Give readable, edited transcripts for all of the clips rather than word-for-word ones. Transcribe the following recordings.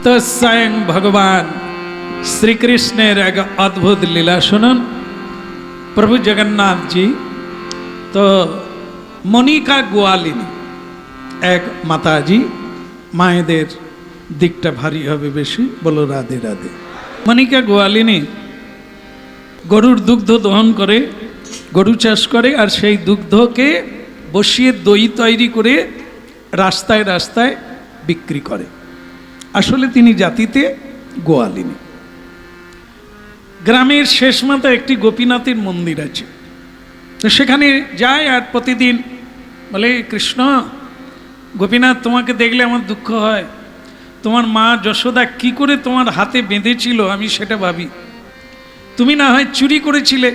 তো স্বয়ং ভগবান শ্রীকৃষ্ণের এক অদ্ভুত লীলা শুনুন। প্রভু জগন্নাথ জি তো মনিকা গোয়ালিনী এক মাতাজি, মায়েদের দিকটা ভারী হবে বেশি, বলো রাধে রাধে। মনিকা গোয়ালিনী গরুর দুগ্ধ দহন করে, গরু চাষ করে, আর সেই দুগ্ধকে বসিয়ে দই তৈরি করে রাস্তায় রাস্তায় বিক্রি করে। আসলে তিনি জাতিতে গোয়ালিনী। গ্রামের শেষ মাথায় একটি গোপীনাথের মন্দির আছে, তো সেখানে যায় আর প্রতিদিন বলে, কৃষ্ণ গোপীনাথ তোমাকে দেখলে আমার দুঃখ হয়, তোমার মা যশোদা কি করে তোমার হাতে বেঁধেছিল আমি সেটা ভাবি। তুমি না হয় চুরি করেছিলে,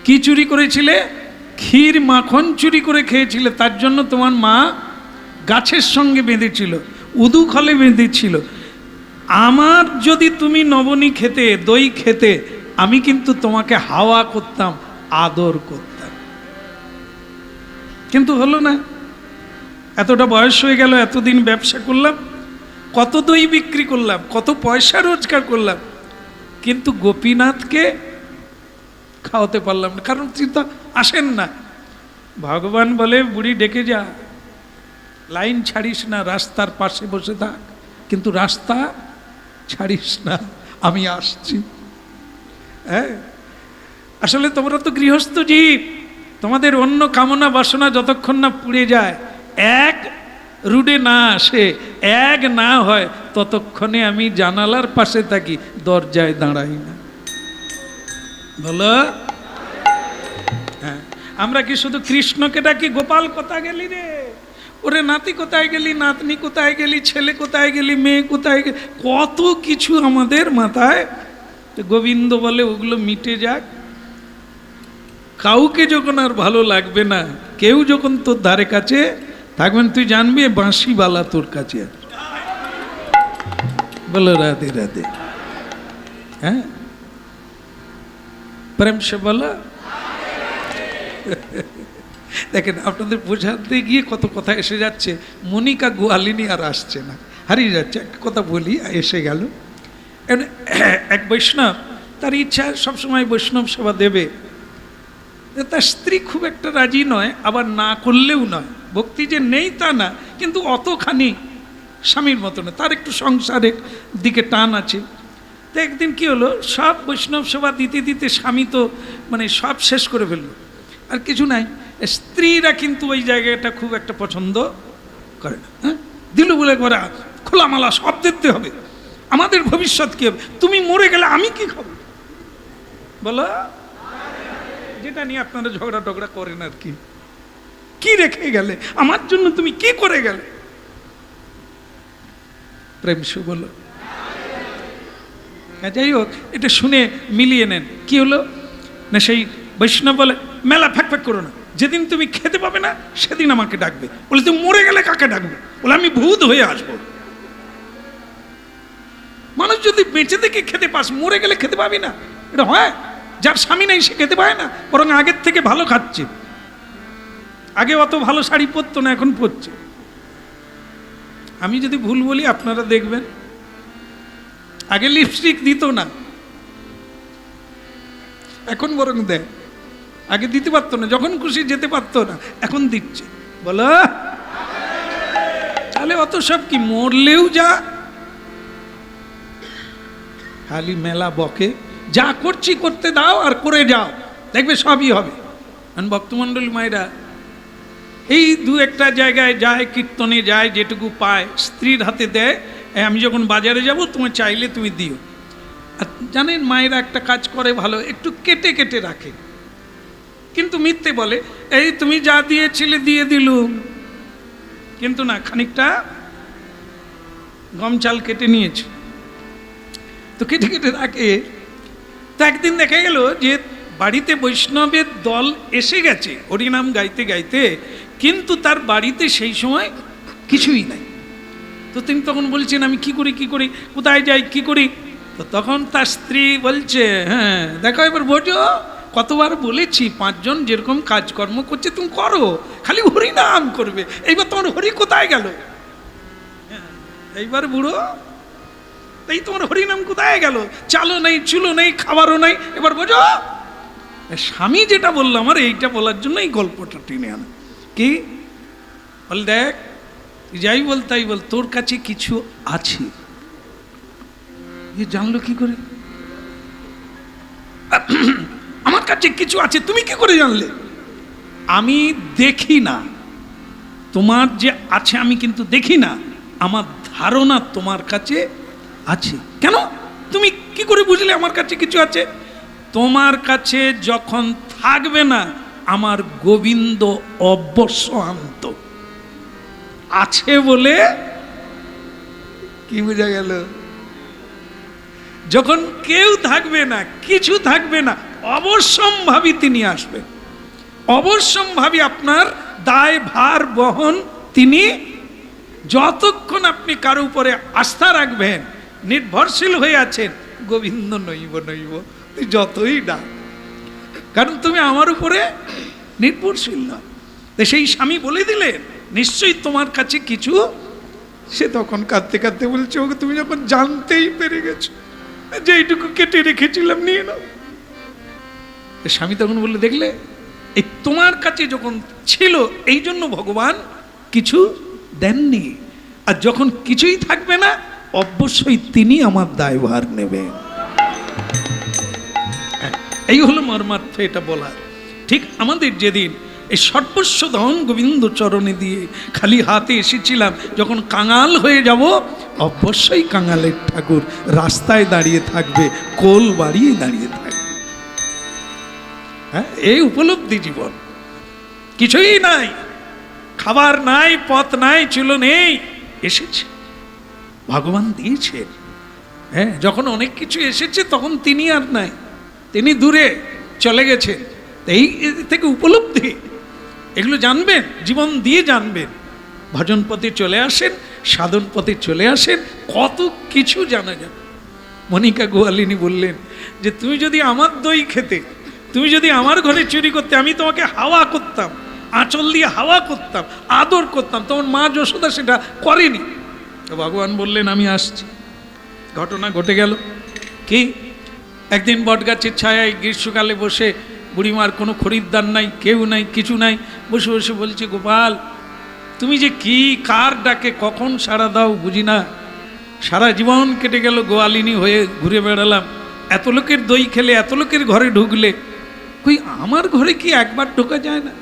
কি চুরি করেছিলে? ক্ষীর মাখন চুরি করে খেয়েছিলে, তার জন্য তোমার মা গাছের সঙ্গে বেঁধেছিল, উদু খলে বেঁধেছিল। আমার যদি তুমি নবনী খেতে, দই খেতে, আমি কিন্তু তোমাকে হাওয়া করতাম, আদর করতাম। কিন্তু হলো না। এতটা বয়স হয়ে গেল, এতদিন ব্যবসা করলাম, কত দই বিক্রি করলাম, কত পয়সা রোজগার করলাম, কিন্তু গোপীনাথকে খাওয়াতে পারলাম না, কারণ তিনি তো আসেন না। ভগবান বলে, বুড়ি ডেকে যা, লাইন ছাড়িস না, রাস্তার পাশে বসে থাক, কিন্তু রাস্তা ছাড়িস না, আমি আসছি। হ্যাঁ, আসলে তোমরা তো গৃহস্থ জীব, তোমাদের অন্য কামনা বাসনা যতক্ষণ না পুড়ে যায়, এক রুডে না আসে, এক না হয়, ততক্ষণে আমি জানালার পাশে থাকি, দরজায় দাঁড়াই না। বলো, হ্যাঁ, আমরা কি শুধু কৃষ্ণকে ডাকি, গোপাল কোথায় গেলি রে, ওরে নাতি কোথায় গেলি, নাতনি কোথায় গেলি, ছেলে কোথায় গেলি, মেয়ে কোথায় গেলি, কত কিছু আমাদের মাথায়। গোবিন্দ বলে ওগুলো মিটে যাক। কাউকে যখন আর ভালো লাগবে না, কেউ যখন তোর ধারে কাছে থাকবেন, তুই জানবি বাঁশিওয়ালা তোর কাছে আর। বলো রাধে রাধে। হ্যাঁ, প্রেম সে বলো। দেখেন, আপনাদের বোঝাতে গিয়ে কত কথা এসে যাচ্ছে। মনিকা গোয়ালিনী আর আসছে না, হারিয়ে যাচ্ছে। একটা কথা বলি, এসে গেল। এক বৈষ্ণব, তার ইচ্ছা সবসময় বৈষ্ণব সেবা দেবে, তার স্ত্রী খুব একটা রাজি নয়, আবার না করলেও নয়। ভক্তি যে নেই তা না, কিন্তু অতখানি স্বামীর মতো না, তার একটু সংসারের দিকে টান আছে। তো একদিন কি হলো, সব বৈষ্ণব সেবা দিতে দিতে স্বামী তো মানে সব শেষ করে ফেললো, আর কিছু নাই। স্ত্রীরা কিন্তু ওই জায়গাটা খুব একটা পছন্দ করে না। হ্যাঁ, দিল বলে করে খোলামালা সব দিতে হবে, আমাদের ভবিষ্যৎ কি হবে, তুমি মরে গেলে আমি কি খাবো, বলো। যেটা নিয়ে আপনারা ঝগড়া টগড়া করেন আর কি, কি রেখে গেলে আমার জন্য, তুমি কি করে গেলে। প্রেম সু বলো। যাই হোক, এটা শুনে মিলিয়ে নেন। কি হলো না, সেই বৈষ্ণব বলে, মেলা ফ্যাক ফ্যাক করো না, যেদিন তুমি খেতে পাবে না সেদিন আমাকে ডাকবে। বলে, তুমি মরে গেলে কাকে ডাকবে? বলে, আমি ভূত হয়ে আসবো। মানুষ যদি বেঁচে থেকে খেতে পাস, মরে গেলে খেতে পাবি না, এটা হয়? যার স্বামী নেই সে খেতে পায় না, বরং আগের থেকে ভালো খাচ্ছে। আগে অত ভালো শাড়ি পরতো না, এখন পরছে। আমি যদি ভুল বলি আপনারা দেখবেন, আগে লিপস্টিক দিত না, এখন বরং দেয়। আগে দিতে পারতো না, যখন খুশি যেতে পারতো না, এখন দিচ্ছে। বলো, তাহলে অত সব কি, মরলেও যা খালি মেলা বকে, যা করছি করতে দাও আর করে যাও, দেখবে সবই হবে। ভক্তমণ্ডলী মায়েরা এই দু একটা জায়গায় যায়, কীর্তনে যায়, যেটুকু পায় স্ত্রীর হাতে দেয়। আমি যখন বাজারে যাব, তোমার চাইলে তুমি দিও। আর জানেন, মায়েরা একটা কাজ করে ভালো, একটু কেটে কেটে রাখে, কিন্তু মিথ্যে বলে, এই তুমি যা দিয়েছিলে দিয়ে দিলুম, কিন্তু না, খানিকটা গম চাল কেটে নিয়েছে, তো কেটে কেটে রাখে। তো একদিন দেখা গেল যে বাড়িতে বৈষ্ণবের দল এসে গেছে হরিনাম গাইতে গাইতে, কিন্তু তার বাড়িতে সেই সময় কিছুই নাই। তো তিনি তখন বলছেন, আমি কি করি, কি করি, কোথায় যাই, কি করি? তো তখন তার স্ত্রী বলছে, হ্যাঁ দেখো এবার বোঝো, কতবার বলেছি, 5 জন যেরকম কাজকর্ম করছে তুমি করো, খালি হরিনাম করবে। এইবার তোমার হরি কোথায় গেল? এইবার বুড়ো তাই তোমার হরিনাম কোথায় গেল? চালও নেই, চুলো নেই, খাবারও নেই, এবার বোঝো। স্বামী যেটা বললো আমার এইটা বলার জন্য এই গল্পটা টেনে আনা। কি বল, দেখ যাই বল তাই বল, তোর কাছে কিছু আছে। জানলো কি করে? আমার কাছে কিছু আছে, তুমি কি করে জানলে? আমি দেখি না, তোমার যে আছে আমি কিন্তু দেখি না, আমার ধারণা তোমার কাছে আছে। কেন? তুমি কি করে বুঝলে আমার কাছে কিছু আছে? তোমার কাছে যখন থাকবে না, আমার গোবিন্দ অবশ্য আনত। আছে বলে কি বোঝা গেল? যখন কেউ থাকবে না, কিছু থাকবে না, অবশ্যম্ভাবী তিনি আসবেন। অবশ্যম্ভাবী আপনার দায় ভার বহন তিনি। যতক্ষণ আপনি কারো উপরে আস্থা রাখবেন, নির্ভরশীল হয়ে আছেন, গোবিন্দ নইব নইব তুই যতই ডাক, কারণ তুমি আমার উপরে নির্ভরশীল নয়। তো সেই স্বামী বলে দিলেন নিশ্চয়ই তোমার কাছে কিছু। সে তখন কাঁদতে কাঁদতে বলছে, ওকে তুমি যখন জানতেই পেরে গেছো, যে এইটুকু কেটে রেখেছিলাম নিয়ে নাও। স্বামী তখন বললে, দেখলে এই তোমার কাছে যখন ছিল এই জন্য ভগবান কিছু দেননি, আর যখন কিছুই থাকবে না অবশ্যই তিনি আমার দায়ভার নেবেন। এই হলো মর্মার্থ এটা বলার। ঠিক আমাদের যেদিন এই সর্বস্ব ধন গোবিন্দ চরণে দিয়ে খালি হাতে এসেছিলাম, যখন কাঙাল হয়ে যাব অবশ্যই কাঙালের ঠাকুর রাস্তায় দাঁড়িয়ে থাকবে, কোল বাড়িয়ে দাঁড়িয়ে থাকবে। হ্যাঁ, এই উপলব্ধি জীবন। কিছুই নাই, খাবার নাই, পথ নাই, চুলো নেই, এসেছে ভগবান দিয়েছেন। হ্যাঁ, যখন অনেক কিছু এসেছে তখন তিনি আর নাই, তিনি দূরে চলে গেছেন। এই থেকে উপলব্ধি, এগুলো জানবেন, জীবন দিয়ে জানবেন। ভজন পথে চলে আসেন, সাধন পথে চলে আসেন, কত কিছু জানা যাবে। মনিকা গোয়ালিনী বললেন যে তুমি যদি আমার দই খেতে, তুমি যদি আমার ঘরে চুরি করতে, আমি তোমাকে হাওয়া করতাম, আঁচল দিয়ে হাওয়া করতাম, আদর করতাম। তোমার মা যশোদা সেটা করেনি। তো ভগবান বললেন আমি আসছি। ঘটনা ঘটে গেল কি, একদিন বটগাছের ছায়ায় গ্রীষ্মকালে বসে, বুড়িমার কোনো খরিদ্দার নাই, কেউ নাই, কিছু নাই, বসে বসে বলছে, গোপাল তুমি যে কি কার ডাকে কখন সাড়া দাও বুঝি না। সারা জীবন কেটে গেল গোয়ালিনী হয়ে ঘুরে বেড়ালাম, এত লোকের দই খেলে, এত লোকের ঘরে ঢুকলে, কই আমার ঘরে কি একবার ঢোকা যায় না?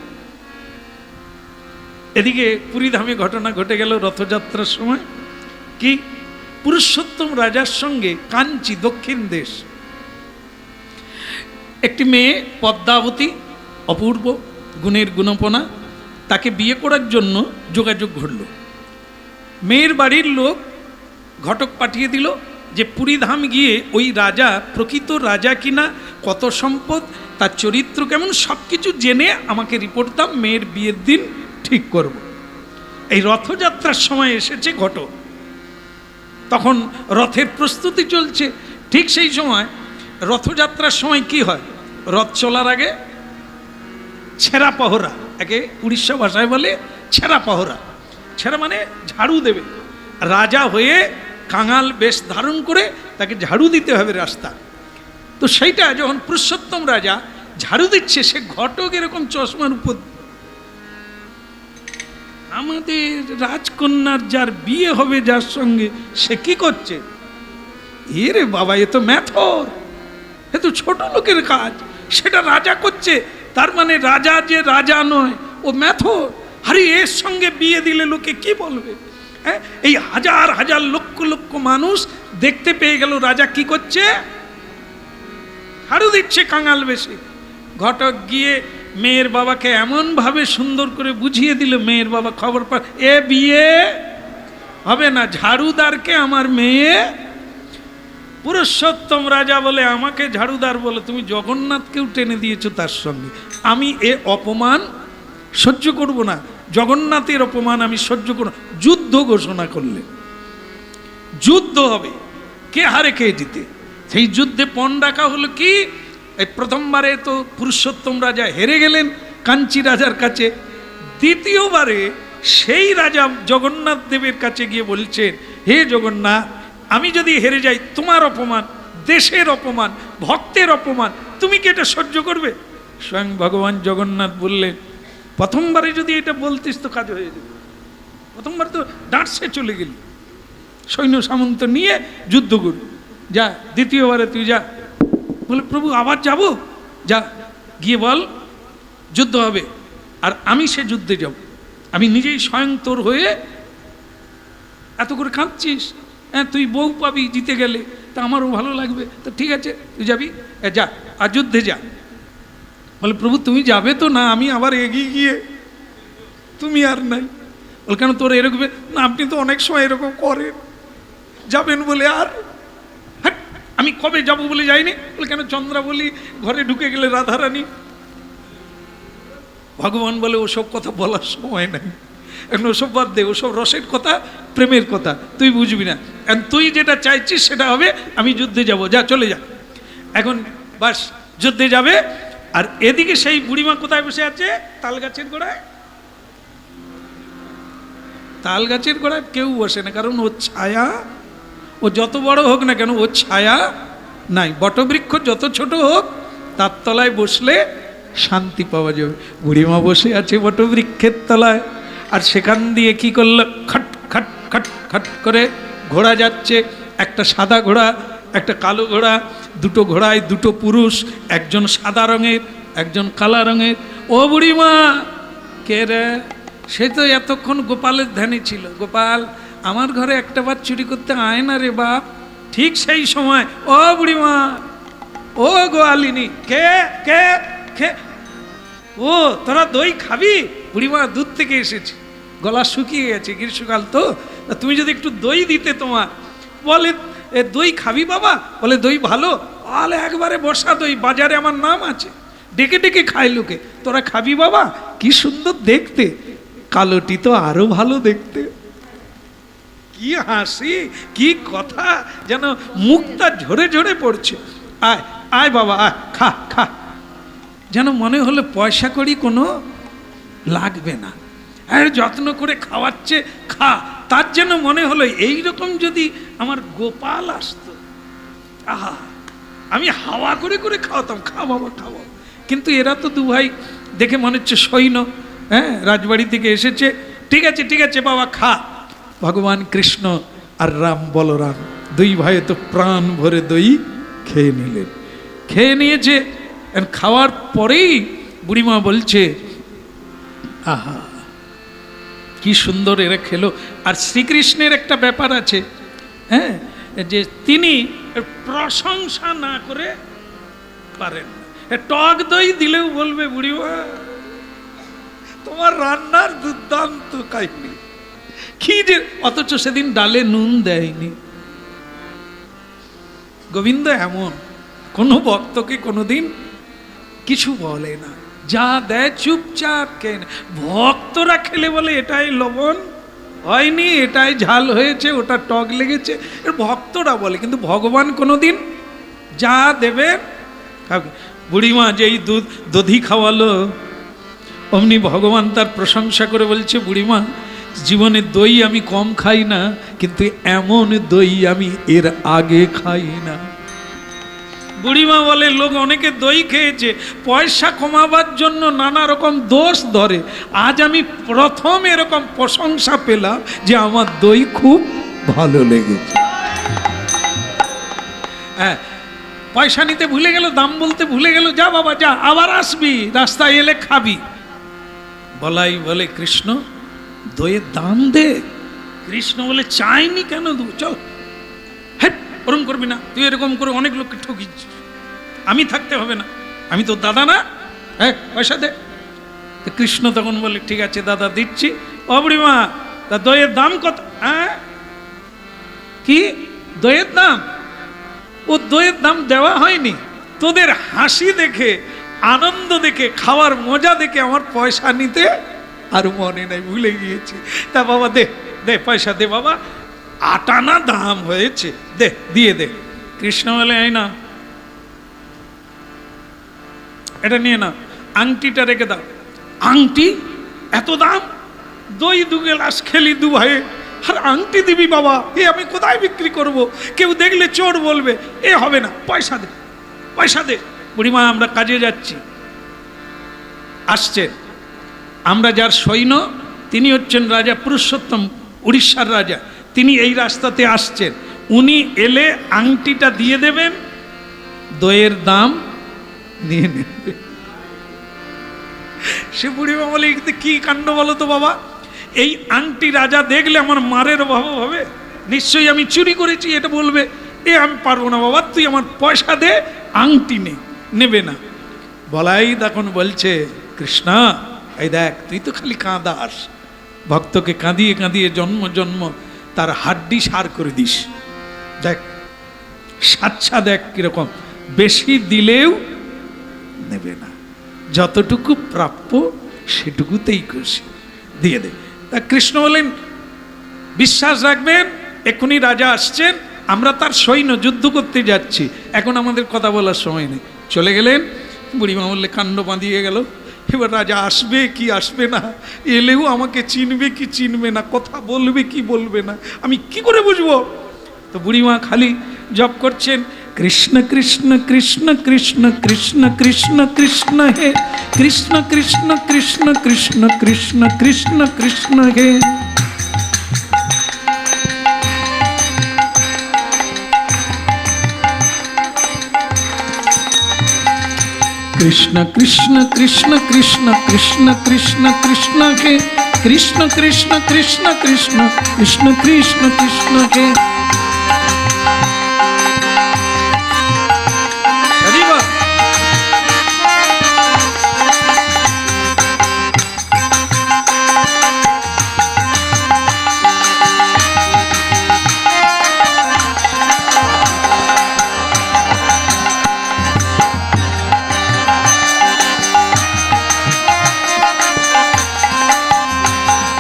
এদিকে পুরীধামে ঘটনা ঘটে গেল রথযাত্রার সময়। কি, পুরুষোত্তম রাজার সঙ্গে কাঞ্চি, দক্ষিণ দেশ, একটি মেয়ে পদ্মাবতী, অপূর্ব গুণের গুণপনা, তাকে বিয়ে করার জন্য যোগাযোগ ঘটল। মেয়ের বাড়ির লোক ঘটক পাঠিয়ে দিল যে পুরীধাম গিয়ে ওই রাজা প্রকৃত রাজা কিনা, কত সম্পদ, তার চরিত্র কেমন, সব কিছু জেনে আমাকে রিপোর্ট দাও, মেয়ের বিয়ের দিন ঠিক করব। এই রথযাত্রার সময় এসেছে ঘটক, তখন রথের প্রস্তুতি চলছে। ঠিক সেই সময় রথযাত্রার সময় কি হয়, রথ চলার আগে ছেঁড়া পহরা, একে উড়িষ্যা ভাষায় বলে ছেঁড়া পহরা। ছেঁড়া মানে ঝাড়ু দেবে, রাজা হয়ে কাঙাল বেশ ধারণ করে তাকে ঝাড়ু দিতে হবে রাস্তা। তো সেইটা যখন পুরুষোত্তম রাজা ঝাড়ু দিচ্ছে, সে ঘটক এরকম চশমার উপর, আমাদের রাজকন্যার যার বিয়ে হবে যার সঙ্গে, সে কি করছে, এরে বাবা এ তো ম্যাথর, এ তো ছোট লোকের কাজ, সেটা রাজা করছে, তার মানে রাজা যে রাজা নয়, ও ম্যাথর। আরে এর সঙ্গে বিয়ে দিলে লোকে কি বলবে? হ্যাঁ, এই হাজার হাজার লক্ষ লক্ষ মানুষ দেখতে পেয়ে গেল রাজা কি করছে, ঝাড়ু দিচ্ছে কাঙাল বেশি। ঘটক গিয়ে মেয়ের বাবাকে এমনভাবে সুন্দর করে বুঝিয়ে দিল, মেয়ের বাবা খবর পা, এ বিয়ে হবে না, ঝাড়ুদারকে আমার মেয়ে। পুরুষোত্তম রাজা বলে, আমাকে ঝাড়ুদার বলে, তুমি জগন্নাথকেও টেনে দিয়েছো তার সঙ্গে, আমি এ অপমান সহ্য করব না, জগন্নাথের অপমান আমি সহ্য করব। যুদ্ধ ঘোষণা করলে, যুদ্ধ হবে, কে হারে কে জিতে। সেই যুদ্ধে পণ ডাকা হলো কি, এই প্রথমবারে তো পুরুষোত্তম রাজা হেরে গেলেন কাঞ্চি রাজার কাছে, দ্বিতীয়বারে সেই রাজা জগন্নাথ দেবের কাছে গিয়ে বলছেন, হে জগন্নাথ, আমি যদি হেরে যাই, তোমার অপমান, দেশের অপমান, ভক্তের অপমান, তুমি কি এটা সহ্য করবে? স্বয়ং ভগবান জগন্নাথ বললেন, প্রথমবারে যদি এটা বলতিস তো কাজ হয়ে যাবে। প্রথমবার তো ডাঁটসে চলে গেলি, সৈন্য সামন্ত নিয়ে যুদ্ধ করি, যা দ্বিতীয়বারে তুই যা। বলে প্রভু আবার যাব? যা, গিয়ে বল যুদ্ধ হবে, আর আমি সে যুদ্ধে যাব, আমি নিজেই স্বয়ং তোর হয়ে। এত করে কাঁদছিস, হ্যাঁ তুই বউ পাবি জিতে গেলে, তা আমারও ভালো লাগবে, তো ঠিক আছে তুই যাবি, যা আর যুদ্ধে যা। বলে প্রভু তুমি যাবে তো? না, আমি আবার এগিয়ে গিয়ে তুমি আর নাই। বলে কেন তোর এরকম? না আপনি তো অনেক সময় এরকম করেন, যাবেন বলে আর আমি কবে যাব বলে যাইনি। বলে কেন? চন্দ্রাবলী ঘরে ঢুকে গেলে রাধারানী। ভগবান বলে ওসব কথা বলার সময় নাই, এখন ওসব বাদ দে, ওসব রসের কথা, প্রেমের কথা তুই বুঝবি না, এখন তুই যেটা চাইছিস সেটা হবে, আমি যুদ্ধে যাব, যা চলে যা। এখন বাস যুদ্ধে যাবে, আর এদিকে সেই বুড়িমা কোথায় বসে আছে? তাল গাছের গোড়ায়। তাল গাছের গোড়ায় কেউ বসে না, কারণ ওর ছায়া, ও যত বড় হোক না কেন ওর ছায়া নাই। বটবৃক্ষ যত ছোট হোক তার তলায় বসলে শান্তি পাওয়া যাবে। বুড়িমা বসে আছে বটবৃক্ষের তলায়, আর সেখান দিয়ে কি করলো? খট খট খট খট করে ঘোড়া যাচ্ছে, একটা সাদা ঘোড়া, একটা কালো ঘোড়া, দুটো ঘোড়ায় দুটো পুরুষ, একজন সাদা রঙের, একজন কালা রঙের। ও বুড়িমা! কে রে? সে তো এতক্ষণ গোপালের ধ্যানে ছিল। গোপাল, আমার ঘরে একটা বার চুরি করতে আয় না রে বাপ। ঠিক সেই সময়, ও বুড়িমা, ও গোয়ালিনী, কে কে কে? ও তোরা দই খাবি? বুড়িমা দুধ থেকে এসেছি, গলা শুকিয়ে গেছে, গ্রীষ্মকাল তো, তুমি যদি একটু দই দিতে তোমার। বলে এ দই খাবি বাবা? বলে দই ভালো, বলে একবারে বসা দই, বাজারে আমার নাম আছে, ডেকে ডেকে খায় লোকে। তোরা খাবি বাবা? কি সুন্দর দেখতে, কালোটি তো আরো ভালো দেখতে। কি হাসি, কি কথা, যেন মুখটা ঝরে ঝরে পড়ছে। আয় আয় বাবা, আয়, খা খা। যেন মনে হলো পয়সা করি কোনো লাগবে না, আর যত্ন করে খাওয়াচ্ছে, খা। তার যেন মনে হলো এইরকম যদি আমার গোপাল আসতো, আহা, আমি হাওয়া করে করে খাওয়াতাম, খা বাবা খাওয়া। কিন্তু এরা তো দু ভাই দেখে মনে হচ্ছে সৈন্য, হ্যাঁ রাজবাড়ি থেকে এসেছে। ঠিক আছে ঠিক আছে বাবা খা। ভগবান কৃষ্ণ আর রাম বলরাম দুই ভাই তো প্রাণ ভরে দই খেয়ে নিলেন। খেয়ে নিয়েছে, খাওয়ার পরেই বুড়িমা বলছে, আহা কি সুন্দর এরা খেলো। আর শ্রীকৃষ্ণের একটা ব্যাপার আছে, হ্যাঁ, যে তিনি প্রশংসা না করে পারেন না। টক দই দিলেও বলবে বুড়িমা তোমার রান্নার দুর্দান্ত কাহিনী, কি যে, অথচ সেদিন ডালে নুন দেয়নি। গোবিন্দ এমন, কোনো ভক্তকে কোনোদিন কিছু বলে না, যা দেয় চুপচাপ খেয়ে। ভক্তরা খেলে বলে এটাই লবণ হয়নি, এটাই ঝাল হয়েছে, ওটা টক লেগেছে, ভক্তরা বলে, কিন্তু ভগবান কোনোদিন যা দেবেন। বুড়িমা যেই দধি খাওয়ালো, অমনি ভগবান তার প্রশংসা করে বলছে, বুড়িমা জীবনে দই আমি কম খাই না, কিন্তু এমন দই আমি এর আগে খাই না। বুড়িমা বলে লোক অনেকে দই খেয়েছে পয়সা কমাবার জন্য, নানা রকম দোষ ধরে, আজ আমি প্রথম এরকম প্রশংসা পেলাম যে আমার দই খুব ভালো লেগেছে। হ্যাঁ, পয়সা নিতে ভুলে গেল, দাম বলতে ভুলে গেল, যা বাবা যা, আবার আসবি, রাস্তায় এলে খাবি। বলাই বলে কৃষ্ণ দইয়ের দাম দে। কৃষ্ণ বলে চাইনি কেন দেবো, চল। হ্যাঁ ওরকম করবি না, তুই এরকম করে অনেক লোককে ঠকিস, আমি থাকতে হবে না, আমি তো দাদা না, হ্যাঁ পয়সা দে। কৃষ্ণ তখন বলে ঠিক আছে দাদা দিচ্ছি। ও বুড়িমা তা দইয়ের দাম কত? হ্যাঁ কি দইয়ের দাম? ও দইয়ের দাম দেওয়া হয়নি, তোদের হাসি দেখে, আনন্দ দেখে, খাওয়ার মজা দেখে আমার পয়সা নিতে আর মনে নাই, ভুলে গিয়েছি। তা বাবা দে দে, পয়সা দে বাবা, 8 আনা দাম হয়েছে, দে দিয়ে দে। কৃষ্ণ বলে এই না, এটা নিয়ে না, আংটিটা রেখে দাও। আংটি? এত দাম? দই 2 গ্লাস খেলি 2 ভাই, আর আংটি দিবি বাবা, এ আমি কোথায় বিক্রি করব? কেউ দেখলে চোর বলবে, এ হবে না, পয়সা দে, পয়সা দে। বুড়িমা আমরা কাজে যাচ্ছি। আসছেন, আমরা যার সৈন্য তিনি হচ্ছেন রাজা পুরুষোত্তম, উড়িষ্যার রাজা, তিনি এই রাস্তাতে আসছেন। উনি এলে আংটিটা দিয়ে দেবেন, দইয়ের দাম নিয়ে নেবে। সে বুড়িমা বলে, কি কাণ্ড বলো তো বাবা, এই আংটি রাজা দেখলে আমার মারের অভাব হবে, নিশ্চয়ই আমি চুরি করেছি এটা বলবে। এ আমি পারবো না বাবা, তুই আমার পয়সা দে, আংটি নেবে না। বলাই তখন বলছে, কৃষ্ণা এই দেখ, তুই তো খালি কাঁদাস, ভক্তকে কাঁদিয়ে কাঁদিয়ে জন্ম জন্ম তার হাড্ডি সার করে দিস। দেখ সাচ্ছা, দেখ কিরকম, বেশি দিলেও নেবে না, যতটুকু প্রাপ্য সেটুকুতেই খুশি, দিয়ে দে। তা কৃষ্ণ বলেন, বিশ্বাস রাখবেন, এখনই রাজা আসছেন, আমরা তার সৈন্য, যুদ্ধ করতে যাচ্ছি, এখন আমাদের কথা বলার সময় নেই। চলে গেলেন। বুড়িমা বললে, কাণ্ড বাঁধিয়ে গেল, এবার রাজা আসবে কি আসবে না, এলেও আমাকে চিনবে কি চিনবে না, কথা বলবে কি বলবে না, আমি কি করে বুঝবো? তো বুড়িমা খালি জপ করছেন, কৃষ্ণ কৃষ্ণ কৃষ্ণ কৃষ্ণ কৃষ্ণ কৃষ্ণ কৃষ্ণ হে কৃষ্ণ কৃষ্ণ কৃষ্ণ কৃষ্ণ কৃষ্ণ কৃষ্ণ কৃষ্ণ হে। কৃষ্ণ কৃষ্ণ কৃষ্ণ কৃষ্ণ কৃষ্ণ কৃষ্ণ কৃষ্ণ হে কৃষ্ণ কৃষ্ণ কৃষ্ণ কৃষ্ণ কৃষ্ণ কৃষ্ণ কৃষ্ণ হে।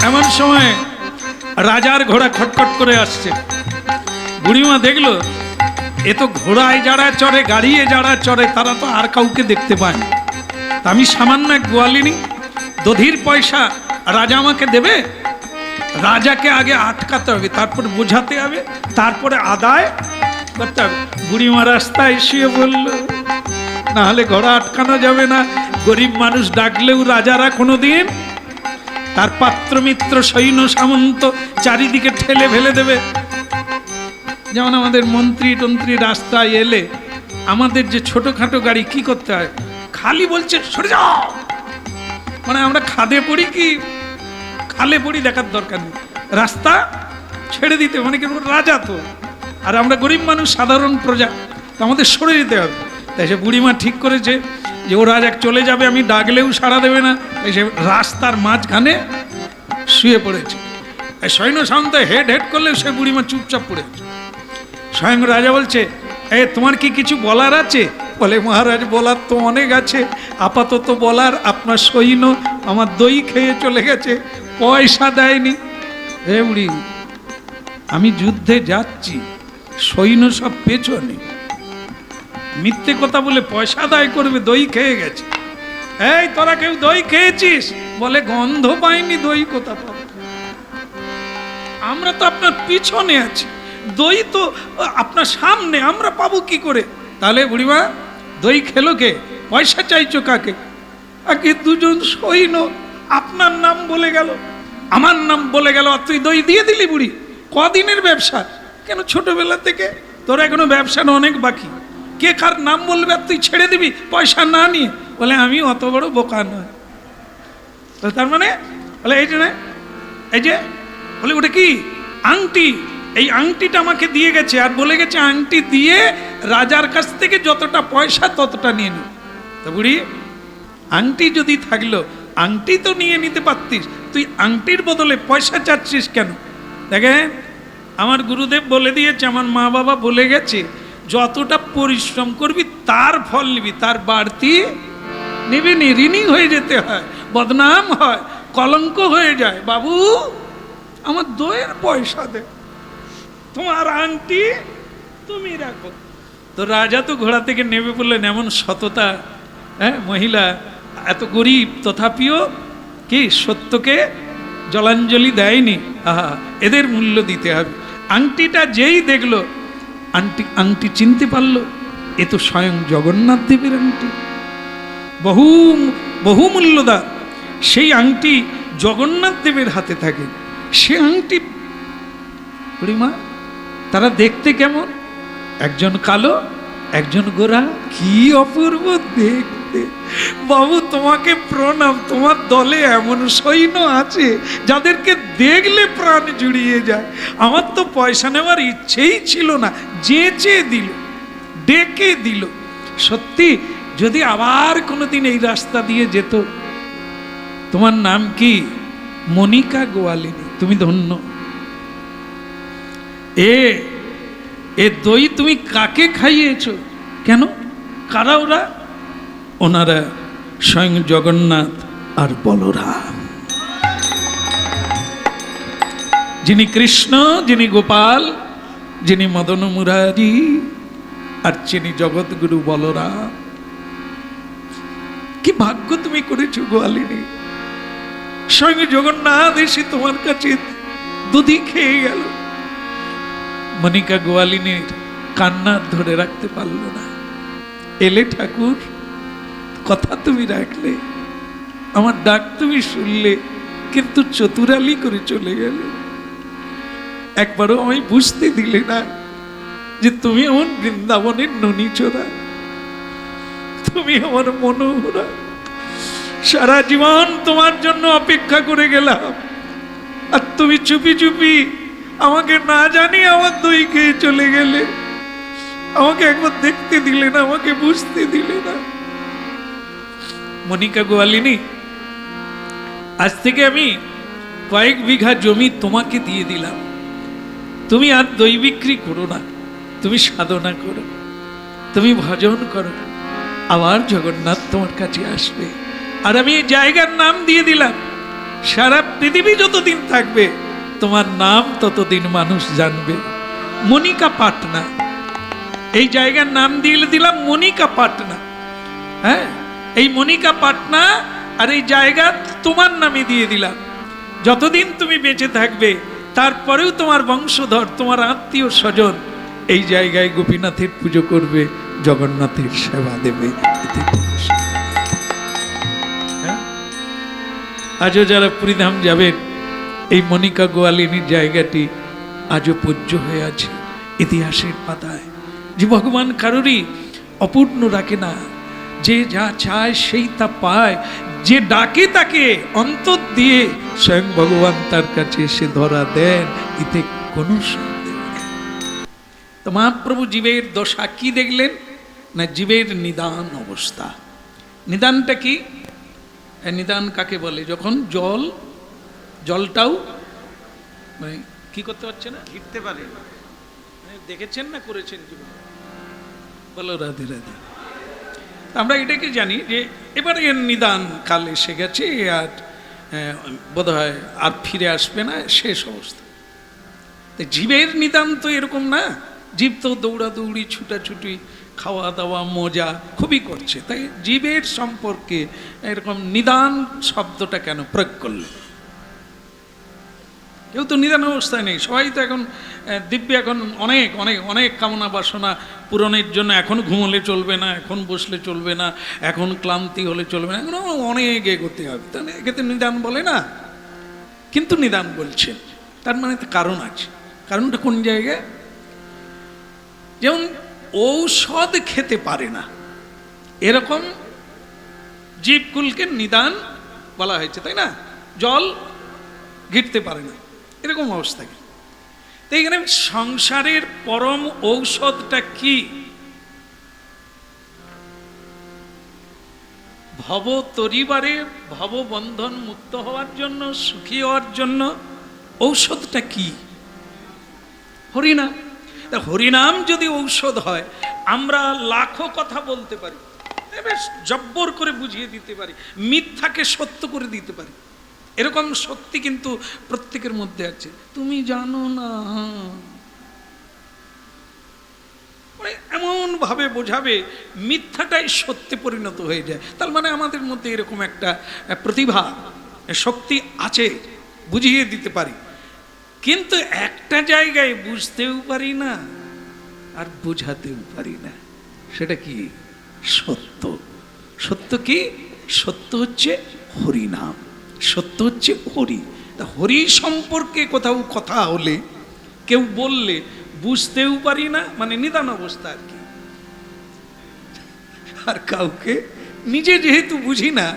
এমন সময় রাজার ঘোড়া খটখট করে আসছে। বুড়িমা দেখলো, এ তো ঘোড়ায় যারা চড়ে, গাড়িয়ে যারা চড়ে, তারা তো আর কাউকে দেখতে পায় না। আমি সামান্য এক গোয়ালিনী, দধির পয়সা রাজা আমাকে দেবে? রাজাকে আগে আটকাতে হবে, তারপরে বোঝাতে হবে, তারপরে আদায় করতে হবে। বুড়িমা রাস্তায় শুয়ে বলল, না হলে ঘোড়া আটকানো যাবে না, গরিব মানুষ ডাকলেও রাজারা কোনোদিন তার পাত্র মিত্র সৈন্য সামন্ত চারিদিকে ঠেলে ফেলে দেবে। যেমন আমাদের মন্ত্রী টন্ত্রী রাস্তায় এলে আমাদের যে ছোটখাটো গাড়ি কি করতে হয়, খালি বলছে সরে যাও, মানে আমরা খাদে পড়ি কি খালে পড়ি দেখার দরকার নেই, রাস্তা ছেড়ে দিতে, মানে কি রাজা তো, আর আমরা গরিব মানুষ সাধারণ প্রজা, তো আমাদের সরে যেতে হবে। তাই সে বুড়িমা ঠিক করেছে যে ও রাজা চলে যাবে, আমি ডাকলেও সাড়া দেবে না, তাই সে রাস্তার মাঝখানে শুয়ে পড়েছে। সৈন্য সামন্ত হেড হেড করলেও সে বুড়িমা চুপচাপ পড়েছে। স্বয়ং রাজা বলছে, এ তোমার কি কিছু বলার আছে? বলে, মহারাজ বলার তো অনেক আছে, আপাতত বলার আপনার সৈন্য আমার দই খেয়ে চলে গেছে, পয়সা দেয়নি। হে বুড়ি, আমি যুদ্ধে যাচ্ছি, সৈন্য সব পেছনে, মিথ্যে কথা বলে পয়সা আদায় করবে, দই খেয়ে গেছে। এই তোরা কেউ দই খেয়েছিস? বলে, গন্ধ পাইনি, দই কোথা পাবো, আমরা তো আপনার পিছনে আছি, দই তো আপনার সামনে, আমরা পাবো কি করে? তাহলে বুড়িমা দই খেলো কে? পয়সা চাইছো কাকে? আগে দুজন সৈন্য আপনার নাম বলে গেল, আমার নাম বলে গেল, আর তুই দই দিয়ে দিলি? বুড়ি, কদিনের ব্যবসা? কেন ছোটবেলা থেকে তোর এখনো ব্যবসাটা অনেক বাকি, কে কার নাম বলবে আর তুই ছেড়ে দিবি পয়সা না নিয়ে? বলে, আমি অত বড় বোকা নয়। তার মানে বলে, এই যে না, এই যে বলে, ওটা কি? আংটি। এই আংটিটা আমাকে দিয়ে গেছে, আর বলে গেছে আংটি দিয়ে রাজার কাছ থেকে যতটা পয়সা ততটা নিয়ে নি। তো বুড়ি, আংটি যদি থাকলো, আংটি তো নিয়ে নিতে পারতিস, তুই আংটির বদলে পয়সা চাচ্ছিস কেন? দেখেন, আমার গুরুদেব বলে দিয়েছে, আমার মা বাবা বলে গেছে, যতটা পরিশ্রম করবি তার ফল নিবি, তার বাড়তি নিবি নি। ঋণী হয়ে যেতে হয়, বদনাম হয়, কলঙ্ক হয়ে যায়। বাবু, আমার দইয়ের পয়সা দে, তোমার আংটি তুমি রাখো। তো রাজা তো ঘোড়া থেকে নেমে পড়লেন, এমন সততা, হ্যাঁ, মহিলা এত গরিব তথাপিও কি সত্যকে জলাঞ্জলি দেয়নি, আহা, এদের মূল্য দিতে হবে। আংটিটা যেই দেখলো, আংটি চিনতে পারলো, এ তো স্বয়ং জগন্নাথ দেবের আংটি, বহু বহু মূল্যদান। সেই আংটি জগন্নাথ দেবের হাতে থাকে। সে আংটি বুড়িমা, তারা দেখতে কেমন? একজন কালো, একজন গোরা, কি অপূর্ব দেখতে। বাবু তোমাকে প্রণাম, তোমার দলে এমন সৈন্য আছে যাদেরকে দেখলে প্রাণ জুড়িয়ে যায়। আমার তো পয়সা নেওয়ার ইচ্ছেই ছিল না, যেচে দিল, ডেকে দিল। সত্যি যদি আবার কোনোদিন এই রাস্তা দিয়ে যেত। তোমার নাম কি? মনিকা গোয়ালিনী। তুমি ধন্য। এ দই তুমি কাকে খাইয়েছো? কেন? কারা ওরা? ওনারা স্বয়ং জগন্নাথ আর বলরাম, যিনি কৃষ্ণ, যিনি গোপাল, যিনি মদন মুরারি, আর যিনি জগৎগুরু বলরাম। কি ভাগ্য তুমি করেছো গোয়ালিনী। স্বয়ং জগন্নাথ এসে তোমার কাছে দুধি খেয়ে গেল। মনিকা গোয়ালিনীর কান্না ধরে রাখতে পারল না। এলে ঠাকুর, কথা তুমি রাখলে, আমার ডাক তুমি শুনলে, কিন্তু চতুরালি করে চলে গেলে। একবারও আমি বুঝতে দিলে না যে তুমি আমার বৃন্দাবনের ননীচোরা, তুমি আমার মনোহরা। সারা জীবন তোমার জন্য অপেক্ষা করে গেলাম, আর তুমি চুপি চুপি আমাকে না জানি আমার দই খেয়ে চলে গেলে। আমাকে একবার দেখতে দিলে না, আমাকে বুঝতে দিলে না। মনিকা গোয়ালিনী, আজ থেকে আমি কয়েক বিঘা জমি তোমাকে দিয়ে দিলাম। তুমি আর দই বিক্রি করো না, তুমি সাধনা করো, তুমি ভজন করো, আবার জগন্নাথ তোমার কাছে আসবে। আর আমি এই জায়গার নাম দিয়ে দিলাম, সারা পৃথিবী যতদিন থাকবে তোমার নাম ততদিন মানুষ জানবে। মনিকা পাটনা, এই জায়গার নাম দিয়ে দিলাম মনিকা পাটনা। হ্যাঁ, এই মনিকা পাটনা আর এই জায়গা তোমার নামে দিয়ে দিলাম। যতদিন তুমি বেঁচে থাকবে, তারপরেও তোমার বংশধর, তোমার আত্মীয় স্বজন এই জায়গায় গোপীনাথের পুজো করবে, জগন্নাথের সেবা দেবে। আজও যারা পুরীধাম যাবেন, এই মনিকা গোয়ালিনীর জায়গাটি আজও পূজ্য হয়ে আছে ইতিহাসের পাতায়। যে ভগবান কারোরই অপূর্ণ রাখে না, যে যা চায় সেই তা পায়, যে ডাকে তাকে অন্তর দিয়ে স্বয়ং ভগবান তার কাছে এসে ধরা দেন, এতে কোনো সন্দেহ নেই। তো মহাপ্রভু জীবের দশা কি দেখলেন না? জীবের নিদান অবস্থা। নিদানটা কি? নিদান কাকে বলে? যখন জলটাও মানে কি করতে পারছে না, ঘিরতে পারে। দেখেছেন না, করেছেন জীবনে? বলো রাধে রাধে। আমরা এটাকে জানি যে এবারে এর নিদান কাল এসে গেছে, আর বোধহয় আর ফিরে আসবে না, শেষ অবস্থা। জীবের নিদান তো এরকম না। জীব তো দৌড়াদৌড়ি, ছুটাছুটি, খাওয়া দাওয়া, মজা খুবই করছে। তাই জীবের সম্পর্কে এরকম নিদান শব্দটা কেন প্রয়োগ করল? কেউ তো নিদান অবস্থায় নেই। সবাই তো এখন দিব্যি, এখন অনেক অনেক অনেক কামনা বাসনা পূরণের জন্য এখন ঘুমোলে চলবে না, এখন বসলে চলবে না, এখন ক্লান্তি হলে চলবে না, এখন অনেক এগোতে হবে। তাহলে একে তো নিদান বলে না, কিন্তু নিদান বলছেন, তার মানে তো কারণ আছে। কারণটা কোন জায়গায়? যেমন ঔষধ খেতে পারে না, এরকম জীবকুলকে নিদান বলা হয়েছে, তাই না? জল ঘিরতে পারে না, এরকম অবস্থা। তো এখানে সংসারের পরম ঔষধটা কি? ভব তরিবারে, ভব বন্ধন মুক্ত হওয়ার জন্য, সুখী হওয়ার জন্য ঔষধটা কি? হরিনাম। হরিনাম যদি ঔষধ হয়, আমরা লাখো কথা বলতে পারি, বেশ জব্বর করে বুঝিয়ে দিতে পারি, মিথ্যাকে সত্য করে দিতে পারি, এরকম শক্তি কিন্তু প্রত্যেকের মধ্যে আছে। তুমি জানো না, মানে এমন ভাবে বোঝাবে মিথ্যাটাই সত্যে পরিণত হয়ে যায়। তার মানে আমাদের মধ্যে এরকম একটা প্রতিভা, শক্তি আছে, বুঝিয়ে দিতে পারি, কিন্তু একটা জায়গায় বুঝতেও পারি না আর বোঝাতেও পারি না। সেটা কি? সত্য। সত্য কি? সত্য হচ্ছে হরিনাম, সত্য হচ্ছে হরি। তা হরি সম্পর্কে কোথাও কথা হলে, কেউ বললে বুঝতেও পারি না, মানে নিদান অবস্থা আর কি। আর কাউকে নিজে যেহেতু বুঝি না,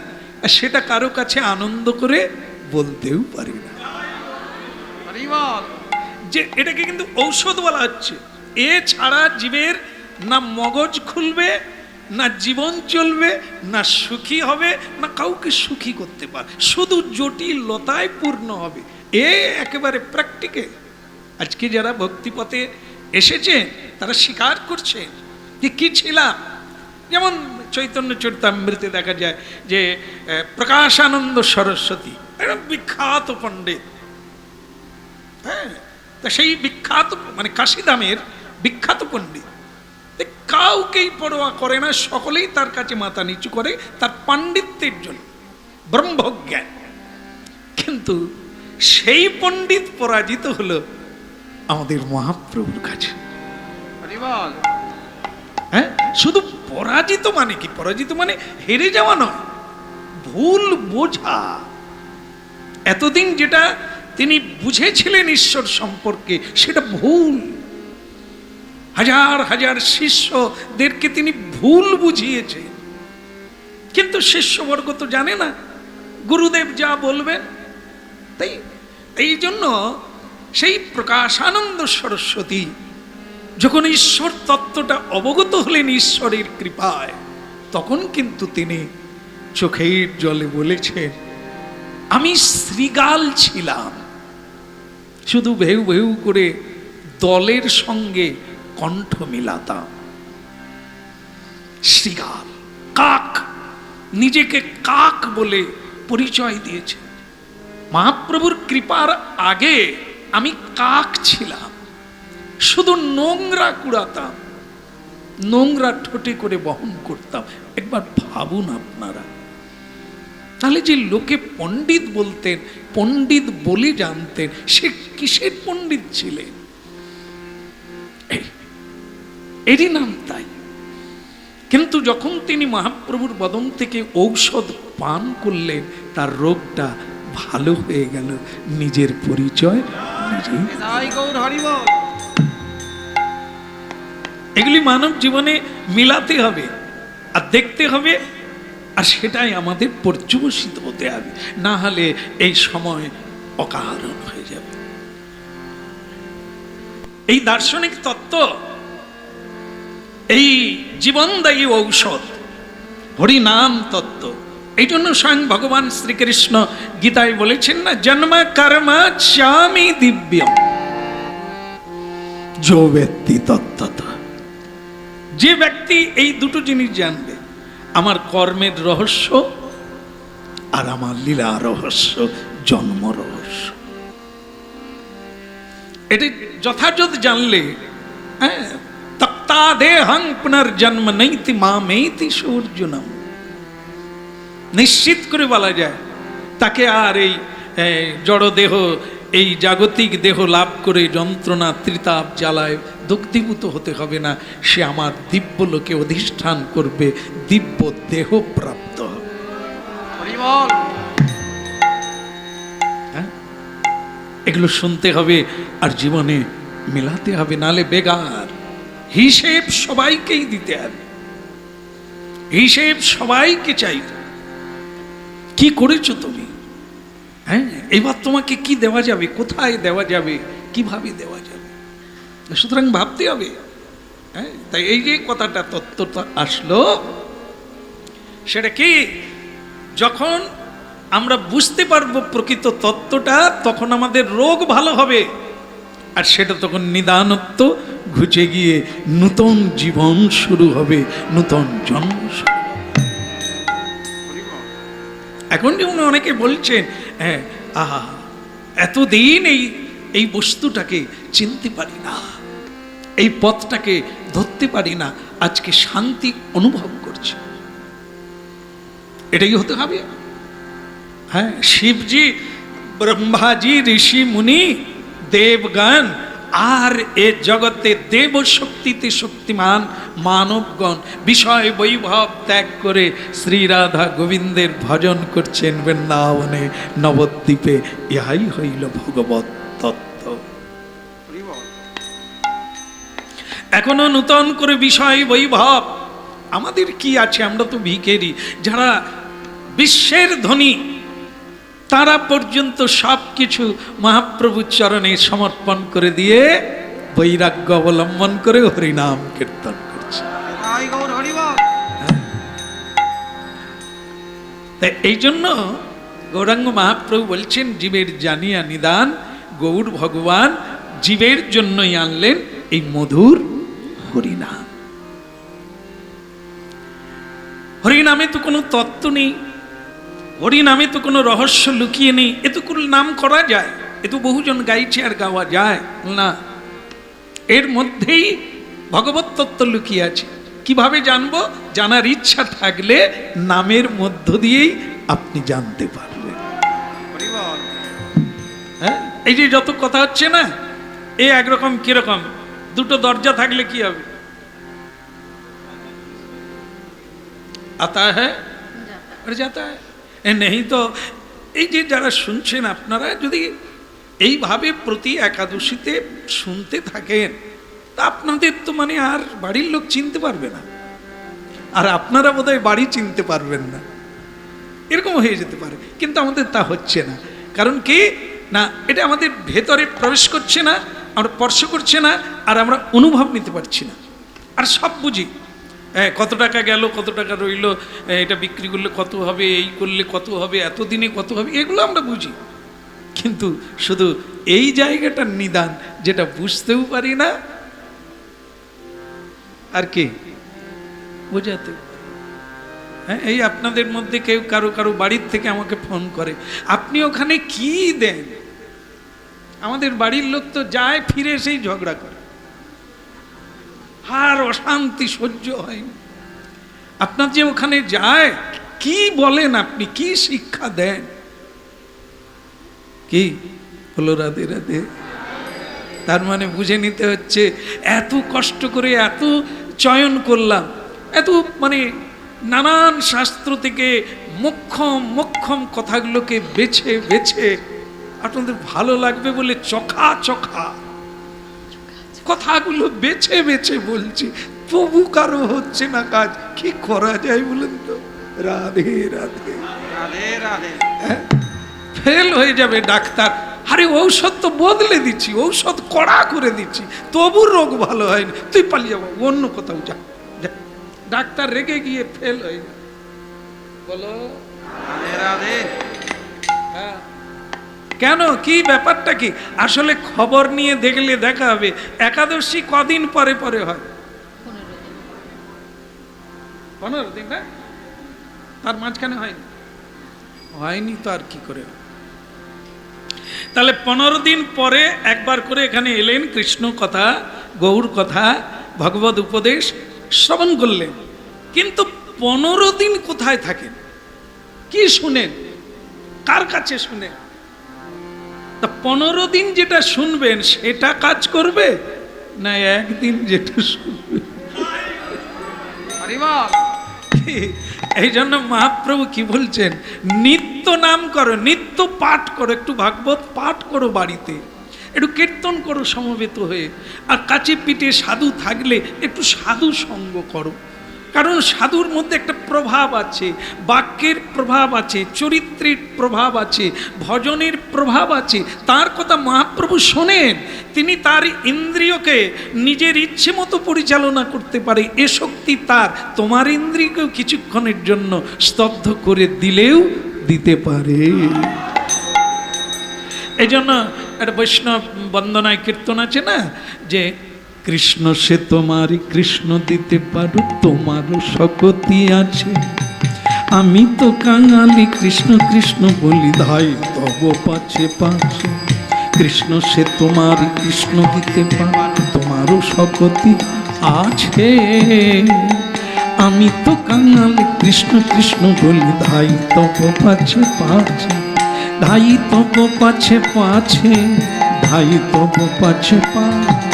সেটা কারো কাছে আনন্দ করে বলতেও পারি না। যে এটাকে কিন্তু ঔষধ বলা হচ্ছে। এ ছাড়া জীবের না মগজ খুলবে, না জীবন চলবে, না সুখী হবে, না কাউকে সুখী করতে পারে, শুধু জটিলতায় পূর্ণ হবে। এ একেবারে প্র্যাকটিক্যাল। আজকে যারা ভক্তিপথে এসেছে তারা স্বীকার করছে যে কি ছিলাম। যেমন চৈতন্য চরিতামৃতে দেখা যায় যে প্রকাশানন্দ সরস্বতী বিখ্যাত পণ্ডিত, হ্যাঁ, তা সেই বিখ্যাত মানে কাশিদামের বিখ্যাত পণ্ডিত কাউকেই পরোয়া করে না, সকলেই তার কাছে মাথা নিচু করে তার পাণ্ডিত্যের জন্য, ব্রহ্মজ্ঞান। কিন্তু সেই পণ্ডিত পরাজিত হলো আমাদের মহাপ্রভুর কাছে। হ্যাঁ, শুধু পরাজিত মানে কি? পরাজিত মানে হেরে যাওয়া নয়, ভুল বোঝা। এতদিন যেটা তিনি বুঝেছিলেন ঈশ্বর সম্পর্কে সেটা ভুল। হাজার হাজার শিষ্যদেরকে তিনি ভুল বুঝিয়েছেন, কিন্তু শিষ্যবর্গ তো জানে না গুরুদেব যা বলবেন। তাই এই জন্য সেই প্রকাশানন্দ সরস্বতী যখন ঈশ্বর তত্ত্বটা অবগত হলেন ঈশ্বরের কৃপায়, তখন কিন্তু তিনি চোখের জলে বলেছেন, আমি শৃগাল ছিলাম, শুধু ভেউ ভেউ করে দলের সঙ্গে কণ্ঠ মিলাতাম। শৃগাল, কাক, নিজেকে কাক বলে পরিচয় দিয়েছে। মহাপ্রভুর কৃপার আগে আমি কাক ছিলাম, শুধু নোংরা কুড়াতাম, নোংরা ঠোঁটে করে বহন করতাম। একবার ভাবুন আপনারা, তাহলে যে লোকে পণ্ডিত বলতেন, পণ্ডিত বলে জানতেন, সে কিসের পণ্ডিত ছিলেন? এরই নাম তাই। কিন্তু যখন তিনি মহাপ্রভুর বদন থেকে ঔষধ পান করলেন, তার রোগটা ভালো হয়ে গেল। নিজের পরিচয় নিজেই। এগুলি মানব জীবনে মিলাতে হবে আর দেখতে হবে, আর সেটাই আমাদের পর্যবসিত হতে হবে, না হলে এই সময় অকারণ হয়ে যাবে। এই দার্শনিক তত্ত্ব, এই জীবনদায়ী ঔষধ হরিনাম তত্ত্ব, এই জন্য স্বয়ং ভগবান শ্রীকৃষ্ণ গীতায় বলেছেন না, জন্ম কর্ম চামি দিব্যম যো ব্যক্তি তত্ত্বত। যে ব্যক্তি এই দুটো জিনিস জানবে, আমার কর্মের রহস্য আর আমার লীলা রহস্য, জন্ম রহস্য, এটি যথাযথ জানলে, হ্যাঁ, তক্তাদেহং পুনর্জন্ম নৈতি মামেতি সূর্যনম, নিশ্চিত করে বলা যায় তাকে আর এই জড় দেহ, এই জাগতিক দেহ লাভ করে যন্ত্রণা ত্রিতাপ জ্বালায় দগ্ধীভূত হতে হবে না। সে আমার দিব্য লোকে অধিষ্ঠান করবে, দিব্য দেহ প্রাপ্ত হবে। এগুলো শুনতে হবে আর জীবনে মেলাতে হবে, নালে বেগার। হিসেব সবাইকেই দিতে হবে, হিসেব সবাইকে চাইবে। কি করেছো তুমি? হ্যাঁ, এবার তোমাকে কি দেওয়া যাবে, কোথায় দেওয়া যাবে, কিভাবে দেওয়া যাবে, সুতরাং ভাবতে হবে। হ্যাঁ, তাই এই যে কথাটা তত্ত্বটা আসলো, সেটা কি? যখন আমরা বুঝতে পারবো প্রকৃত তত্ত্বটা, তখন আমাদের রোগ ভালো হবে, আর সেটা তখন নিদানত্ব ঘুচে গিয়ে নূতন জীবন শুরু হবে, নূতন জন্ম শুরু। এখন যেমন অনেকে বলছেন, হ্যাঁ, আহা, এতদিন এই বস্তুটাকে চিনতে পারি না, এই পথটাকে ধরতে পারি না, আজকে শান্তি অনুভব করছি। এটাই হতে হবে। হ্যাঁ, শিবজি ব্রহ্মাজি, ঋষি মুনি, দেবগণ আর এ জগতে দেব শক্তিতে শক্তিমান মানবগণ বিষয় বৈভব ত্যাগ করে শ্রী রাধা গোবিন্দের ভজন করছেন বৃন্দাবনে নবদ্বীপে। ইহাই হইল ভগবত তত্ত্ব। এখনো নূতন করে বিষয় বৈভব আমাদের কি আছে? আমরা তো ভিখারি। যারা বিশ্বের ধনী তারা পর্যন্ত সব কিছু মহাপ্রভুর চরণে সমর্পণ করে দিয়ে বৈরাগ্য অবলম্বন করে হরিনাম কীর্তন করছে। তাই এই জন্য গৌরাঙ্গ মহাপ্রভু বলছেন, জীবের জানিয়া নিদান গৌর ভগবান জীবের জন্যই আনলেন এই মধুর হরিনাম। হরিনামে তো কোনো তত্ত্ব নেই, হরিনামে তো কোনো রহস্য লুকিয়ে নেই। এ তো কোনো নাম করা যায়, এ তো বহুজন গাইছে আর গাওয়া যায় না। এর মধ্যেই ভগবত তত্ত্ব লুকিয়ে আছে। কিভাবে জানবো? জানার ইচ্ছা থাকলে নামের মধ্য দিয়েই আপনি জানতে পারবেন। হ্যাঁ, এই যে যত কথা হচ্ছে না, এ একরকম কিরকম, দুটো দরজা থাকলে কি হবে? আতা হ্যাঁ আর যাতা হ্যাঁ। নেই তো এই যে যারা শুনছেন, আপনারা যদি এইভাবে প্রতি একাদশীতে শুনতে থাকেন তা আপনাদের তো মানে আর বাড়ির লোক চিনতে পারবে না, আর আপনারা বোধহয় বাড়ি চিনতে পারবেন না, এরকম হয়ে যেতে পারে। কিন্তু আমাদের তা হচ্ছে না। কারণ কি না, এটা আমাদের ভেতরে প্রবেশ করছে না, আমরা স্পর্শ করছে না, আর আমরা অনুভব নিতে পারছি না। আর সব বুঝি, কত টাকা গেল, কত টাকা রইল, এটা বিক্রি করলে কত হবে, এই করলে কত হবে, এতদিনে কত হবে, এগুলো আমরা বুঝি। কিন্তু শুধু এই জায়গাটার নিদান যেটা বুঝতেও পারি না, আর কি বোঝাতে। হ্যাঁ, এই আপনাদের মধ্যে কেউ কারো কারো বাড়ির থেকে আমাকে ফোন করে, আপনি ওখানে কি দেন? আমাদের বাড়ির লোক তো যায়, ফিরে সেই ঝগড়া করে, আর অশান্তি সহ্য হয়নি। আপনার যে ওখানে যায়, কি বলেন আপনি, কি শিক্ষা দেন? কি বলো? রাধে রাধে। তার মানে বুঝে নিতে হচ্ছে, এত কষ্ট করে এত চয়ন করলাম, এত মানে নানান শাস্ত্র থেকে মোক্ষম মোক্ষম কথাগুলোকে বেছে বেছে আপনাদের ভালো লাগবে বলে চোখা চোখা কথাগুলো বেছে বেছে বলছি, তবু কারো হচ্ছে না কাজ। কি করা যায় বলেন তো? রাধে রাধে রাধে রাধে। ফেল হয়ে যাবে ডাক্তার, আরে ঔষধ তো বদলে দিচ্ছি, ঔষধ কড়া করে দিচ্ছি, তবু রোগ ভালো হয়নি, তুই পালিয়ে যাবো, অন্য কোথাও যা। ডাক্তার রেগে গিয়ে ফেল হয়ে যাবে। বলো রাধে রাধে। হ্যাঁ, কেন, কি ব্যাপারটা কি? আসলে খবর নিয়ে দেখলে দেখা হবে একাদশী কদিন পরে পরে হয়? 15 দিন না? তার মাঝখানে হয়নি? হয়নি তো আর কি করে? তাহলে 15 দিন পরে একবার করে এখানে এলেন, কৃষ্ণ কথা, গৌর কথা, ভগবত উপদেশ শ্রবণ করলেন। কিন্তু 15 দিন কোথায় থাকেন? কি শুনেন? কার কাছে শুনেন? তা 15 দিন যেটা শুনবেন সেটা কাজ করবে না একদিন যেটা শুনবে? এই জন্য মহাপ্রভু কি বলছেন, নিত্য নাম করো, নিত্য পাঠ করো, একটু ভাগবত পাঠ করো বাড়িতে, একটু কীর্তন করো সমবেত হয়ে, আর কাছে পিঠে সাধু থাকলে একটু সাধু সঙ্গ করো। কারণ সাধুর মধ্যে একটা প্রভাব আছে, বাক্যের প্রভাব আছে, চরিত্রের প্রভাব আছে, ভজনের প্রভাব আছে। তার কথা মহাপ্রভু শোনেন, তিনি তার ইন্দ্রিয়কে নিজের ইচ্ছে মতো পরিচালনা করতে পারে, এ শক্তি তার। তোমার ইন্দ্রিয়কেও কিছুক্ষণের জন্য স্তব্ধ করে দিলেও দিতে পারে। এই জন্য একটা বৈষ্ণব বন্দনায় কীর্তন আছে না, যে কৃষ্ণ সে তোমারই কৃষ্ণ দিতে পারো, তোমারও শক্তি আছে, আমি তো কাঙালি কৃষ্ণ কৃষ্ণ বলি ধাই তব পাছে পাছে। কৃষ্ণ সে তোমারই কৃষ্ণ দিতে পারো, তোমারও শক্তি আছে, আমি তো কাঙালি কৃষ্ণ কৃষ্ণ বলি ধাই তব পাছে পাছে। ধাই তব পাছে পাছে, ধাই তব পাছে পাছে।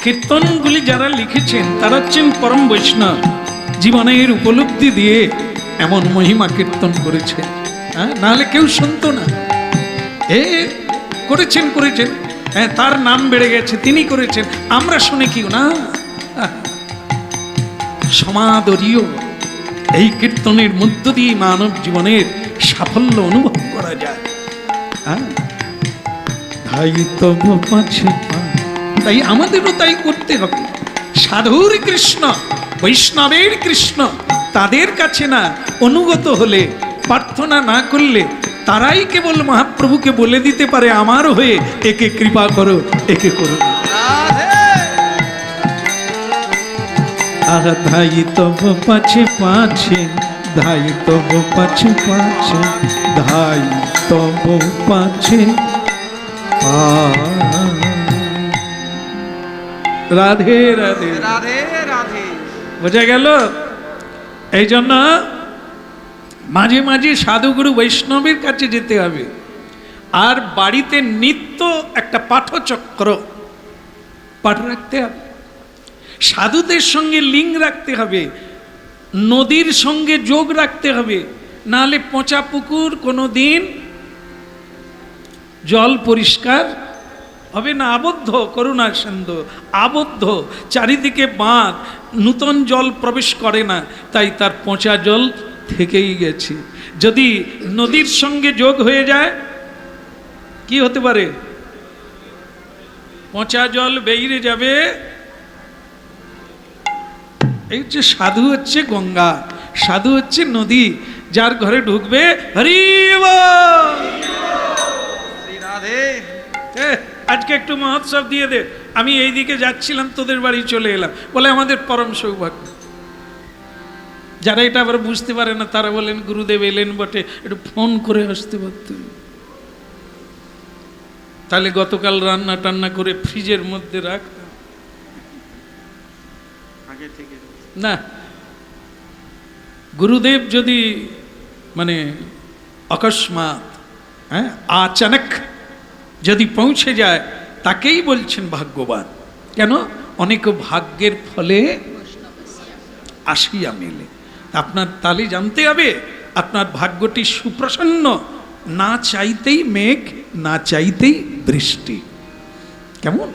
কীর্তনগুলি যারা লিখেছেন তারা হচ্ছেন পরম বৈষ্ণব, জীবনের উপলব্ধি দিয়ে এমন মহিমা কীর্তন করেছে, হ্যাঁ, নাহলে কেউ শুনতো না। এ করেছেন করেছেন, হ্যাঁ, তার নাম বেড়ে গেছে, তিনি করেছেন, আমরা শুনে কি না। সমাদরীয় এই কীর্তনের মধ্য দিয়ে মানব জীবনের সাফল্য অনুভব করা যায়। তাই আমাদেরও তাই করতে হবে। সাধুর কৃষ্ণ, বৈষ্ণবের কৃষ্ণ, তাদের কাছে না অনুগত হলে, প্রার্থনা না করলে, তারাই কেবল মহাপ্রভুকে বলে দিতে পারে আমার হয়ে, একে কৃপা করো, একে করো। আর ধাই তব পাছে পাছে, ধাই তব পাছে পাছে, ধাই তব পাছে। রাধে রাধে রাধে রাধে। বোঝা গেল? এই জন্য মাঝে মাঝে সাধুগুরু বৈষ্ণবের কাছে যেতে হবে। আর বাড়িতে নিত্য একটা পাঠচক্র পাঠ রাখতে হবে, সাধুদের সঙ্গে লিঙ্ক রাখতে হবে, নদীর সঙ্গে যোগ রাখতে হবে, নাহলে পচা পুকুর কোনো দিন জল পরিষ্কার হবে না। আবদ্ধ, করুণা সিন্ধু আবদ্ধ, চারিদিকে বাঁধ, নূতন জল প্রবেশ করে না, তাই তার পচা জল থেকেই গেছে। যদি নদীর সঙ্গে যোগ হয়ে যায় কি হতে পারে? পচা জল বেরিয়ে যাবে। এই হচ্ছে সাধু, হচ্ছে গঙ্গা, সাধু হচ্ছে নদী, যার ঘরে ঢুকবে হরি বল। আজকে একটু মহোৎসব দিয়ে দে, আমি এই দিকে যাচ্ছিলাম, তোদের বাড়ি চলে এলাম, বলে আমাদের পরম সৌভাগ্য। যারা এটা আবার বুঝতে পারে না তারা বলেন গুরুদেব এলেন বটে, একটু ফোন করে আসতে পারতেন, তাহলে গতকাল রান্না টান্না করে ফ্রিজের মধ্যে রাখতাম। আগে থেকে না, গুরুদেব যদি মানে অকস্মাৎ, হ্যাঁ, আচানক যদি পৌঁছে যায়, তাকেই বলছেন ভাগ্যবান। কেন? অনেক ভাগ্যের ফলে আসিয়া মেলে। আপনার তালি জানতে হবে আপনার ভাগ্যটি সুপ্রসন্ন, না চাইতেই মেঘ, না চাইতেই বৃষ্টি। কেমন?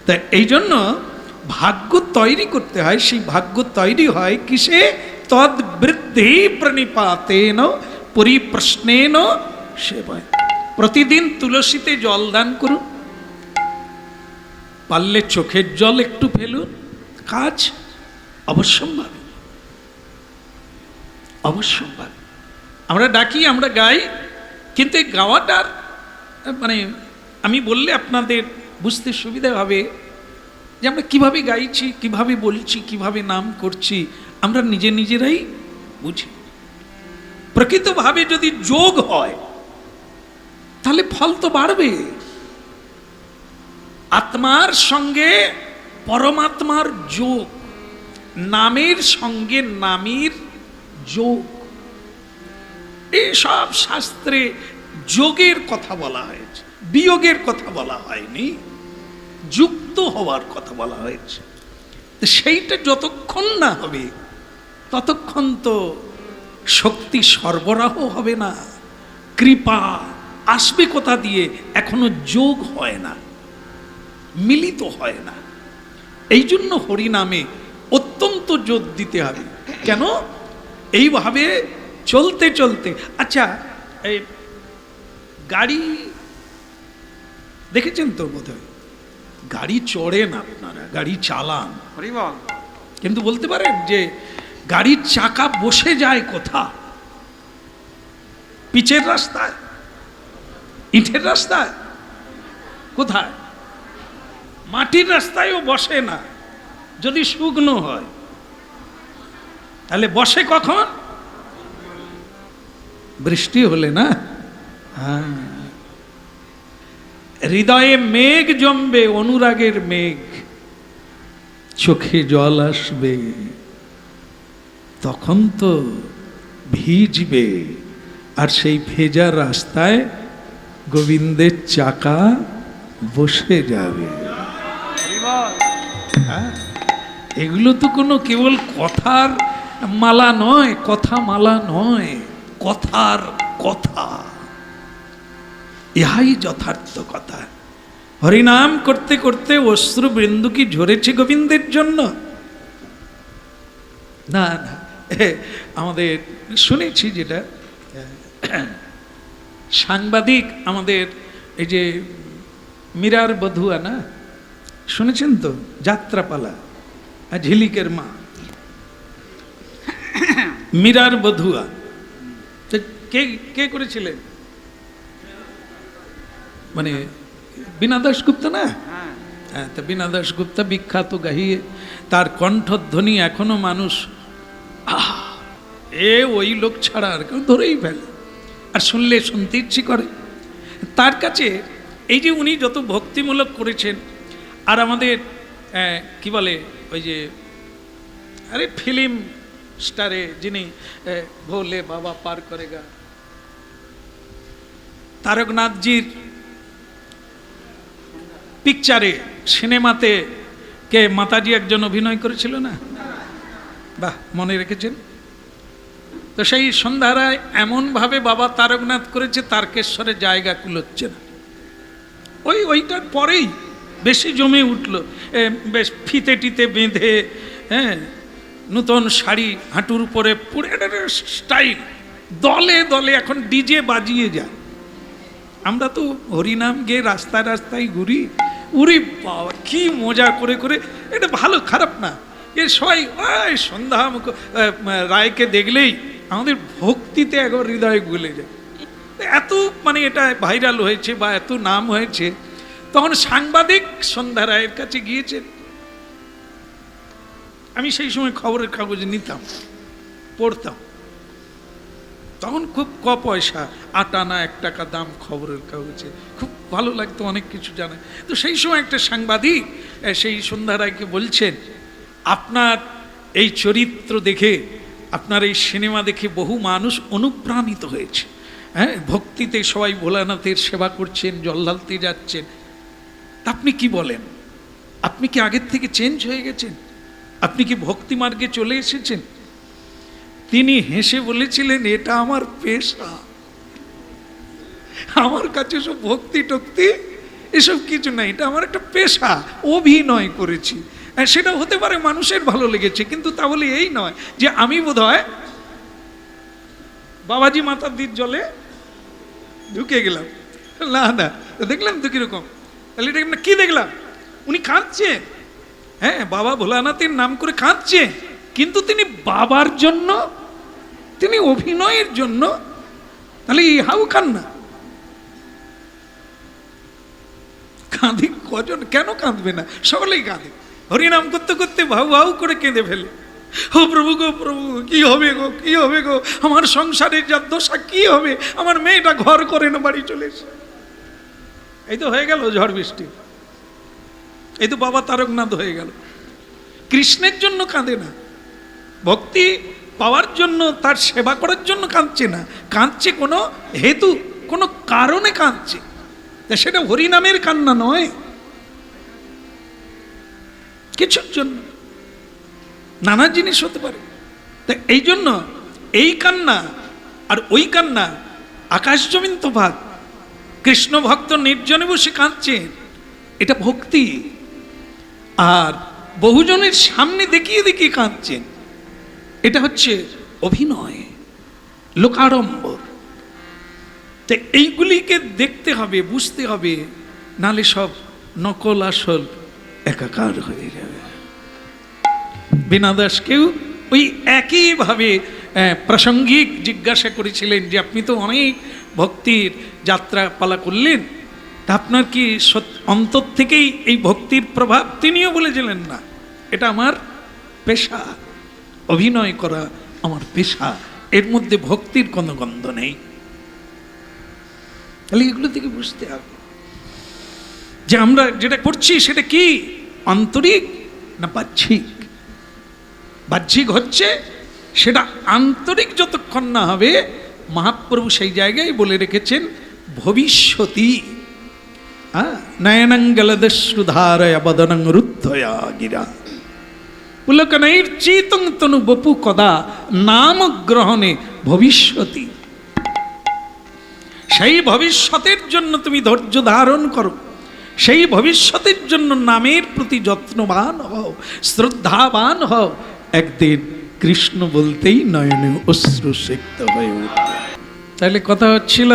তা এই জন্য ভাগ্য তৈরি করতে হয়। সেই ভাগ্য তৈরি হয় কিসে? তদ্বৃদ্ধি প্রণিপাতেন পরিপ্রশ্নেন সেবায়। প্রতিদিন তুলসীতে জল দান করুন, পারলে চোখের জল একটু ফেলুন, কাজ অবশ্যম্ভাবী, অবশ্যম্ভাবী। আমরা ডাকি, আমরা গাই, কিন্তু এই গাওয়াটার মানে আমি বললে আপনাদের বুঝতে সুবিধা হবে যে আমরা কিভাবে গাইছি, কিভাবে বলছি, কিভাবে নাম করছি, আমরা নিজেরাই বুঝি। প্রকৃতভাবে যদি যোগ হয় তাহলে ফল তো বাড়বে। আত্মার সঙ্গে পরমাত্মার যোগ, নামের সঙ্গে নামের যোগ, এইসব শাস্ত্রে যোগের কথা বলা হয়েছে, বিয়োগের কথা বলা হয়নি, যুক্ত হওয়ার কথা বলা হয়েছে। সেইটা যতক্ষণ না হবে ততক্ষণ তো শক্তি সরবরাহ হবে না, কৃপা আসবে কোথা দিয়ে? এখনো যোগ হয় না, মিলিত হয় না। এই জন্য হরিনামে অত্যন্ত জোর দিতে হবে। কেন? এইভাবে চলতে চলতে, আচ্ছা এই গাড়ি দেখেছেন তো বোধহয়, গাড়ি চড়েন আপনারা, গাড়ি চালান, কিন্তু বলতে পারেন যে গাড়ির চাকা বসে যায় কোথা? পিচের রাস্তায়, ইটের রাস্তায়, কোথায়? মাটির রাস্তায়ও বসে না যদি শুকনো হয়। তাহলে বসে কখন? বৃষ্টি হলে না। হ্যাঁ, হৃদয়ে মেঘ জমবে, অনুরাগের মেঘ। চোখে জল আসবে, তখন তো ভিজবে, আর সেই ভেজা রাস্তায় গোবিন্দের চাকা বসে যাবে। হ্যাঁ, এগুলো তো কোনো কেবল কথার মালা নয়, কথা মালা নয়, কথার কথা। ইহাই যথার্থ কথা। হরিনাম করতে করতে অশ্রু বিন্দু কি ঝরেছে গোবিন্দের জন্য? না না, আমাদের শুনেছি যেটা সাংবাদিক আমাদের এই যে মীরার বধুয়া না, শুনেছেন তো, যাত্রাপালা, ঝিলিকের মা মীরার বধুয়া, তো কে কে করেছিলেন? মানে বীণা দাশগুপ্ত না? হ্যাঁ, তো বীণা দাশগুপ্ত বিখ্যাত গাহিয়ে, তার কণ্ঠধ্বনি এখনো মানুষ ওই লোক ছাড়া আর কেউ ধরেই ফেলে, আর শুনলে শুনতে ইচ্ছে করে। তার কাছে এই যে উনি যত ভক্তিমূলক করেছেন, আর আমাদের কি বলে ওই যে আরে ফিল্ম স্টারে যিনি ভোলে বাবা পার করেগা, তারকনাথজির পিকচারে, সিনেমাতে কে মাতাজি একজন অভিনয় করেছিল না? বাহ, মনে রেখেছেন তো। সেই সন্ধ্যারায় এমনভাবে বাবা তারকনাথ করেছে, তারকেশ্বরের জায়গা কুলোচ্ছে না। ওইটার পরেই বেশি জমে উঠল, বেশ ফিতে টিতে বেঁধে, হ্যাঁ, নূতন শাড়ি হাঁটুর উপরে পুরো স্টাইল, দলে দলে এখন ডিজে বাজিয়ে যায়। আমরা তো হরিনাম গেয়ে রাস্তায় রাস্তায় ঘুরি, উরি বাবা কি মজা করে করে। এটা ভালো, খারাপ না। এর সবাই ওই সন্ধ্যা রায়কে দেখলেই আমাদের ভক্তিতে একবার হৃদয় গুলে যায়। এত মানে এটা ভাইরাল হয়েছে বা এত নাম হয়েছে। তখন সাংবাদিক সন্ধ্যা রায়ের কাছে গিয়েছেন। আমি সেই সময় খবরের কাগজ নিতাম, পড়তাম। তখন খুব পয়সা, 8 আনা 1 টাকা দাম খবরের কাগজে, খুব ভালো লাগতো, অনেক কিছু জানে। তো সেই সময় একটা সাংবাদিক সেই সন্ধ্যা রায়কে বলছেন, আপনার এই চরিত্র দেখে, আপনার এই সিনেমা দেখে বহু মানুষ অনুপ্রাণিত হয়েছে। হ্যাঁ, ভক্তিতে সবাই ভোলানাথের সেবা করছেন, জল ঢালতে যাচ্ছেন। আপনি কি বলেন? আপনি কি আগের থেকে চেঞ্জ হয়ে গেছেন? আপনি কি ভক্তি মার্গে চলে এসেছেন? তিনি হেসে বলেছিলেন, এটা আমার পেশা, আমার কাছে সব ভক্তি টক্তি এসব কিছু নাই, এটা আমার একটা পেশা, অভিনয় করেছি। সেটা হতে পারে মানুষের ভালো লেগেছে, কিন্তু তাহলে এই নয় যে আমি বোধহয় বাবাজি মাতাদির জলে ঢুকে গেলাম। না না, দেখলাম তো কিরকম, তাহলে এটা কি দেখলাম? উনি কাঁদছেন, হ্যাঁ, বাবা ভোলানাথের নাম করে কাঁদছেন, কিন্তু তিনি বাবার জন্য, তিনি অভিনয়ের জন্য, তাহলে ইহাও কান্না। কাঁদি কজন? কেন কাঁদবে না? সকলেই কাঁদে। হরিনাম করতে করতে ভাউ ভাউ করে কেঁদে ফেলে। ও প্রভু গো, প্রভু কি হবে গো, কি হবে গো, আমার সংসারের যা দশা কি হবে, আমার মেয়েটা ঘর করে না, বাড়ি চলে এসে। এই তো হয়ে গেল ঝড় বৃষ্টি, এই তো বাবা তারকনাথ হয়ে গেল। কৃষ্ণের জন্য কাঁদে না, ভক্তি পাওয়ার জন্য, তার সেবা করার জন্য কাঁদছে না, কাঁদছে কোনো হেতু, কোনো কারণে কাঁদছে। সেটা হরিনামের কান্না নয়, কিছুর জন্য, নানা জিনিস হতে পারে। তা এই জন্য এই কান্না আর ওই কান্না আকাশ জমিন তফাৎ। কৃষ্ণ ভক্ত নির্জনে বসে কাঁদছেন, এটা ভক্তি। আর বহুজনের সামনে দেখিয়ে দেখিয়ে কাঁদছেন, এটা হচ্ছে অভিনয়, লোকাড়ম্বর। তো এইগুলিকে দেখতে হবে, বুঝতে হবে, নালে সব নকল আসল একাকার হয়ে যাবে। বীণা দাসকেও ওই একইভাবে প্রাসঙ্গিক জিজ্ঞাসা করেছিলেন যে আপনি তো অনেক ভক্তির যাত্রা পালা করলেন, তা আপনার কি অন্তর থেকেই এই ভক্তির প্রভাব? তিনিও বলেছিলেন, না, এটা আমার পেশা, অভিনয় করা আমার পেশা, এর মধ্যে ভক্তির কোনো গন্ধ নেই। তাহলে এগুলো থেকে বুঝতে হবে যে আমরা যেটা করছি সেটা কি আন্তরিক না বাহ্যিক? বাহ্যিক হচ্ছে সেটা আন্তরিক যতক্ষণ না হবে, মহাপ্রভু সেই জায়গায় বলে রেখেছেন ভবিষ্যতি। নয়নঙ্গলদশ্রুধারয় বদনং রুদ্ধয়া গিরা পুলকনৈর্চিতং তনু বপু কদা নাম গ্রহণে ভবিষ্যতি। সেই ভবিষ্যতের জন্য তুমি ধৈর্য ধারণ করো, সেই ভবিষ্যতের জন্য নামের প্রতি যত্নবান হও, শ্রদ্ধাবান হও। একদিন কৃষ্ণ বলতেই নয়নে অশ্রু সিক্ত হয়ে উঠবে। তাহলে কথা হচ্ছিল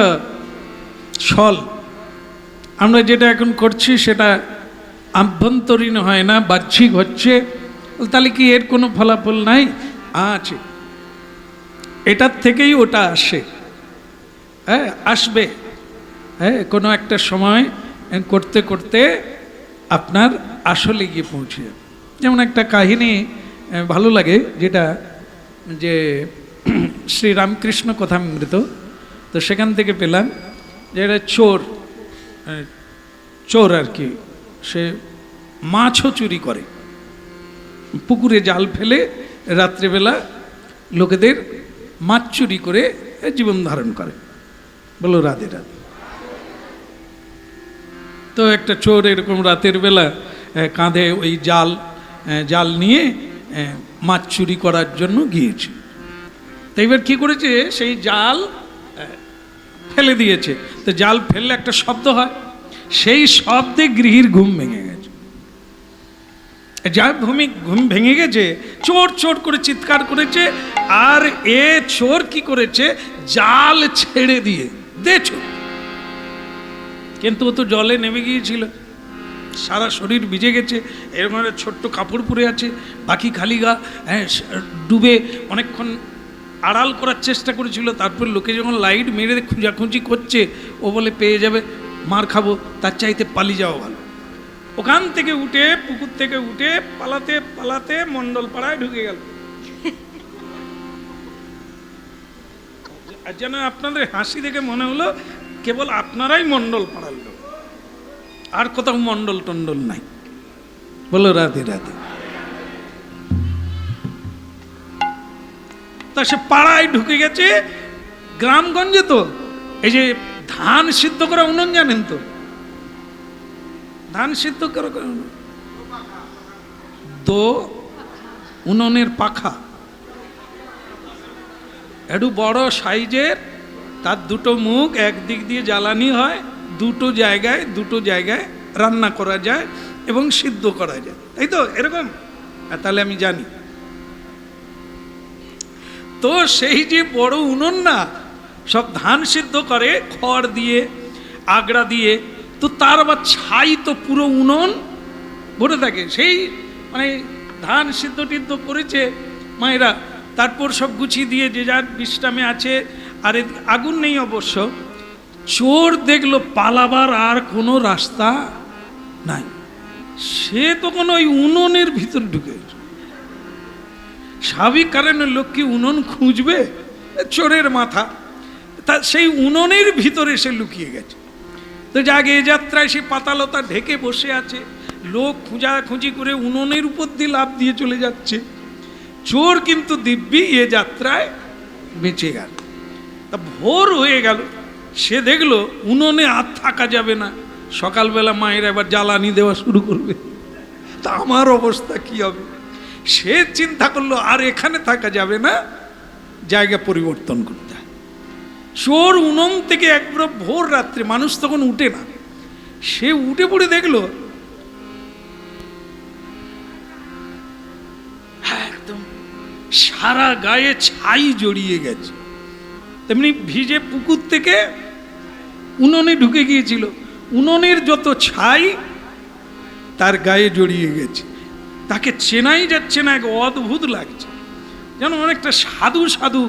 ছল। আমরা যেটা এখন করছি সেটা আভ্যন্তরীণ হয় না, বাহ্যিক হচ্ছে। তাহলে কি এর কোনো ফলাফল নাই? আছে, এটার থেকেই ওটা আসে। হ্যাঁ, আসবে। হ্যাঁ, কোনো একটা সময় করতে করতে আপনার আসলে গিয়ে পৌঁছে যাবে। যেমন একটা কাহিনী ভালো লাগে, যেটা যে শ্রী রামকৃষ্ণ কথামৃত, তো সেখান থেকে পেলাম যে এটা চোর আর কি, সে মাছও চুরি করে, পুকুরে জাল ফেলে রাত্রেবেলা লোকেদের মাছ চুরি করে জীবন ধারণ করে। বলো রাধে রাধে। তো একটা চোর এরকম রাতের বেলা কাঁধে ওই জাল নিয়ে মাছ চুরি করার জন্য গিয়েছে। তো এবার কী করেছে, সেই জাল ফেলে দিয়েছে। তো জাল ফেললে একটা শব্দ হয়, সেই শব্দে গৃহীর ঘুম ভেঙে গেছে। যার ঘুম ভেঙে গেছে, চোর চোর করে চিৎকার করেছে। আর এ চোর কি করেছে, জাল ছেড়ে দিয়ে চোর। কিন্তু ও তো জলে নেমে গিয়েছিল, সারা শরীর ভিজে গেছে, এরকম একটা ছোট্ট কাপড় পরে আছে, বাকি খালি গা। ডুবে অনেকক্ষণ আড়াল করার চেষ্টা করেছিল। তারপর লোকে যখন লাইট মেরে খুঁজাখুঁজি করছে, ও বলে পেয়ে যাবে, মার খাবো, তার চাইতে পালিয়ে যাওয়া ভালো। ওখান থেকে উঠে, পুকুর থেকে উঠে পালাতে পালাতে মণ্ডলপাড়ায় ঢুকে গেল। আর যেন আপনাদের হাসি দেখে মনে হলো কেবল আপনারাই মণ্ডল পাড়ার লোক, আর কোথাও মণ্ডল টন্ডল নাই। বলো রাধে রাধে। তা সে পাড়ায় ঢুকে গেছে। গ্রামগঞ্জে তো এই যে ধান সিদ্ধ করা উনুন জানেন তো, ধান সিদ্ধ করা তো উনুনের পাখা একটু বড় সাইজের, তার দুটো মুখ, একদিক দিয়ে জ্বালানি হয়, দুটো জায়গায় রান্না করা যায় এবং সিদ্ধ করা যায়, তাই তো এরকম? তাহলে আমি জানি। তো সেই যে বড় উনুন না, সব ধান সিদ্ধ করে খড় দিয়ে, আগড়া দিয়ে, তো তার আবার ছাই তো পুরো উনুন ভরে থাকে। সেই মানে ধান সিদ্ধ টিদ্ধ করেছে মায়েরা, তারপর সব গুছিয়ে দিয়ে যে যার বিশ্রামে আছে। আর আগুন নেই অবশ্য। চোর দেখলো পালাবার আর কোনো রাস্তা নাই, সে তখন ওই উনুনের ভিতরে ঢুকে। স্বাভাবিক কারণে লোক কি উনুন খুঁজবে? চোরের মাথা। তা সেই উনুনের ভিতরে সে লুকিয়ে গেছে। তো জাগে এ যাত্রায় সে পাতালতা ঢেকে বসে আছে, লোক খুঁজাখুঁজি করে উনুনের উপর দিয়ে লাফ দিয়ে চলে যাচ্ছে। চোর কিন্তু দিব্যি এ যাত্রায় বেঁচে গেল। তা ভোর হয়ে গেল, সে দেখলো উনুনে আর থাকা যাবে না। সকালবেলা মায়ের এবার জ্বালানি দেওয়া শুরু করবে, তা আমার অবস্থা কি হবে? সে চিন্তা করলো আর এখানে থাকা যাবে না, জায়গা পরিবর্তন করতে হয়। চোর উনুন থেকে একবার ভোর রাত্রে, মানুষ তখন উঠে না, সে উঠে পড়ে দেখলো একদম সারা গায়ে ছাই জড়িয়ে গেছে। তেমনি ভিজে পুকুর থেকে উনুনে ঢুকে গিয়েছিল, উনুনের যত ছাই তার গায়ে জড়িয়ে গেছে। তাকে চেনাই যাচ্ছে না, এক অদ্ভুত লাগছে, যেন অনেকটা সাধু সাধু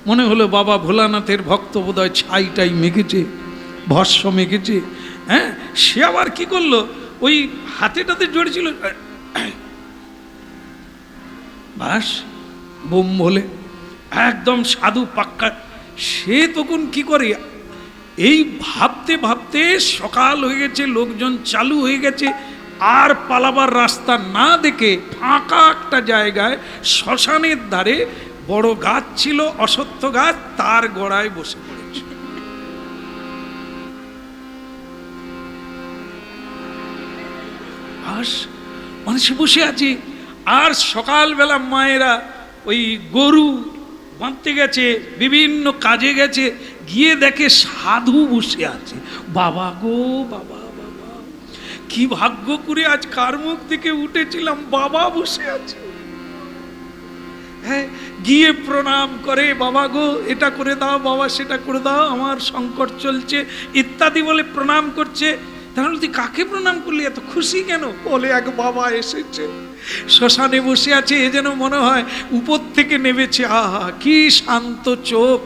মনে হলো। বাবা ভোলানাথের ভক্ত বোধহয় ছাইটাই মেখেছে, ভস্য মেখেছে। হ্যাঁ, সে আবার কি করলো, ওই হাতেটাতে জড়িয়েছিল, বাস বোম বলে একদম সাধু পাক্কা। সে তখন কি করে, এই ভাবতে ভাবতে সকাল হয়ে গেছে, লোকজন চালু হয়ে গেছে, আর পালাবার রাস্তা না দেখে ফাঁকা একটা জায়গায় শ্মশানের ধারে বড় গাছ ছিল, অশ্বত্থ গাছ, তার গোড়ায় বসে পড়েছে। মানুষ বসে আছে। আর সকালবেলা মায়েরা ওই গরু বাঁধতে গেছে, বিভিন্ন কাজে গেছে, গিয়ে দেখে সাধু বসে আছে। বাবা গো বাবা, বাবা কি ভাগ্য করে আজ কার মুখ থেকে উঠেছিলাম, বাবা বসে আছে। হ্যাঁ, গিয়ে প্রণাম করে, বাবা গো এটা করে দাও, বাবা সেটা করে দাও, আমার সংকট চলছে ইত্যাদি বলে প্রণাম করছে। তাহলে তুই কাকে প্রণাম করলি, এত খুশি কেন? বলে এক বাবা এসেছে, শ্মশানে বসে আছে, এ যেন মনে হয় উপর থেকে নেমেছে। আহা কি শান্ত চোখ,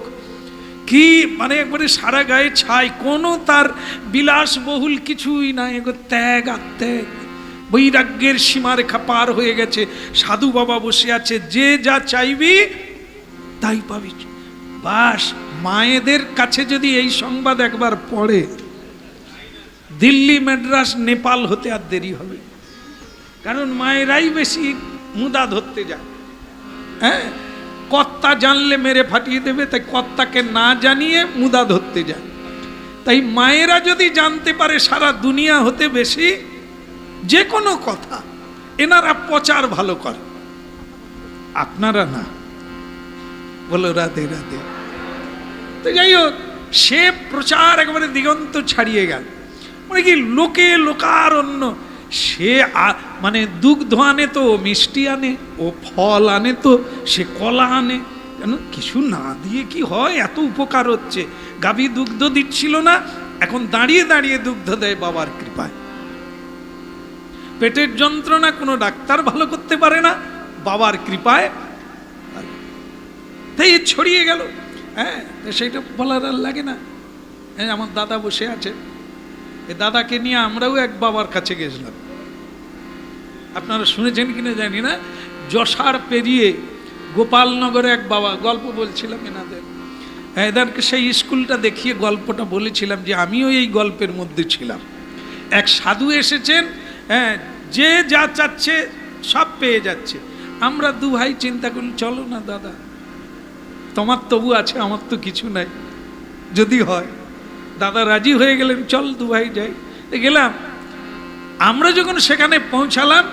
কি মানে একবারে সারা গায়ে ছাই, কোনো তার বিলাসবহুল কিছুই নাই, ত্যাগ আত্যাগ, বৈরাগ্যের সীমারেখা পার হয়ে গেছে। সাধু বাবা বসে আছে, যে যা চাইবি তাই পাবি। বাস, মায়েদের কাছে যদি এই সংবাদ একবার পড়ে, দিল্লি, মাদ্রাস, নেপাল হতে আর দেরি হবে। কারণ মায়েরাই বেশি মুদা ধরতে যায়। হ্যাঁ, কর্তা জানলে মেরে ফাটিয়ে দেবে, তাই কর্তাকে না জানিয়ে মুদা ধরতে যায়। তাই মায়েরা যদি জানতে পারে সারা দুনিয়া হতে বেশি যে কোনো কথা, এনারা প্রচার ভালো করে, আপনারা না। বলো রাধে রাধে। তো যাই হোক, সে প্রচার একেবারে দিগন্ত ছাড়িয়ে গেল। মানে কি, লোকে লোকারণ্য। সে মানে দুগ্ধ আনে তো মিষ্টি আনে, ও ফল আনে তো সে কলা আনে। কেন, কিছু না দিয়ে কি হয়, এত উপকার হচ্ছে। গাভী দুগ্ধ দিচ্ছিল না, এখন দাঁড়িয়ে দাঁড়িয়ে দুগ্ধ দেয় বাবার কৃপায়। পেটের যন্ত্রণা কোনো ডাক্তার ভালো করতে পারে না, বাবার কৃপায় তাই ছড়িয়ে গেল। হ্যাঁ, সেইটা বলার আর লাগে না। আমার দাদা বসে আছে, এ দাদাকে নিয়ে আমরাও এক বাবার কাছে গেছিলাম। আপনারা শুনেছেন কিনা জানি না, যশার পেরিয়ে গোপালনগরে এক বাবা, গল্প বলছিলাম এনাদের। এদেরকে সেই স্কুলটা দেখিয়ে গল্পটা বলেছিলাম যে আমিও এই গল্পের মধ্যে ছিলাম। এক সাধু এসেছেন, হ্যাঁ, যে যা চাচ্ছে সব পেয়ে যাচ্ছে। আমরা দু ভাই চিন্তা করলি, চলো না দাদা, তোমার তবু আছে, আমার তো কিছু নাই, যদি হয়। দাদা রাজি হয়ে গেলেন, চল দু ভাই যাই। গেলাম। আমরা যখন সেখানে পৌঁছালাম,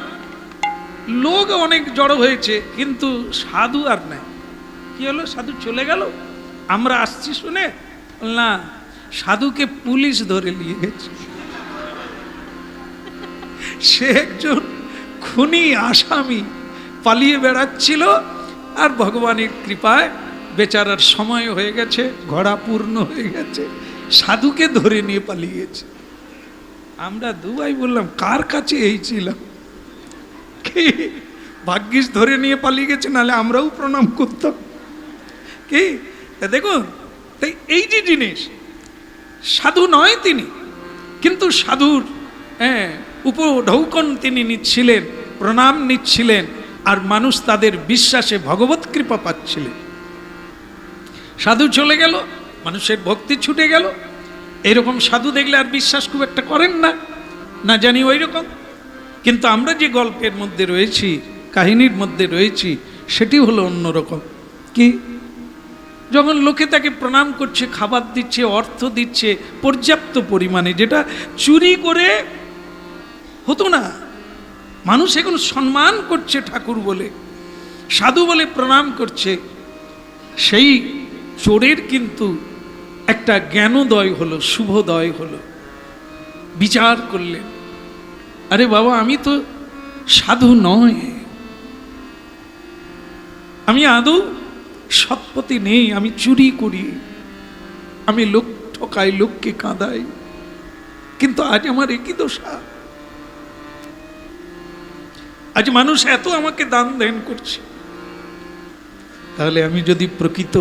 লোক অনেক জড়ো হয়েছে, কিন্তু সাধু আর নাই। কি হলো, সাধু চলে গেল। আমরা আসছি শুনে, না, সাধুকে পুলিশ ধরে নিয়ে গেছে। সে একজন খুনি আসামি, পালিয়ে বেড়াচ্ছিল। আর ভগবানের কৃপায় বেচারার সময় হয়ে গেছে, ঘোড়া পূর্ণ হয়ে গেছে, সাধুকে ধরে নিয়ে পালিয়েছে। আমরা দু ভাই বললাম, কার কাছে এই ছিলাম, কি ভাগ্যিস ধরে নিয়ে পালিয়ে গেছে, নাহলে আমরাও প্রণাম করতাম। কি দেখুন, তাই এই যে জিনিস, সাধু নয় তিনি, কিন্তু সাধুর উপঢৌকন তিনি নিচ্ছিলেন, প্রণাম নিচ্ছিলেন, আর মানুষ তাদের বিশ্বাসে ভগবত কৃপা পাচ্ছিলেন। সাধু চলে গেল, মানুষের ভক্তি ছুটে গেল। এরকম সাধু দেখলে আর বিশ্বাস খুব একটা করেন না, না জানি ওই রকম। কিন্তু আমরা যে গল্পের মধ্যে রয়েছি, কাহিনীর মধ্যে রয়েছি, সেটি হলো অন্যরকম। কি, যখন লোকে তাকে প্রণাম করছে, খাবার দিচ্ছে, অর্থ দিচ্ছে পর্যাপ্ত পরিমাণে, যেটা চুরি করে হতো না। মানুষ এখন সম্মান করছে ঠাকুর বলে, সাধু বলে প্রণাম করছে। সেই চোরের কিন্তু একটা জ্ঞানোদয় হলো, শুভোদয় হলো। বিচার করলেন, আরে বাবা, আমি তো সাধু নয়, আমি আদৌ সৎপথে নেই, আমি চুরি করি, আমি লোক ঠকাই, লোককে কাঁদাই, কিন্তু আজ আমার একই দশা। আজ মানুষ এত আমাকে দান দেন করছে, তাহলে আমি যদি প্রকৃত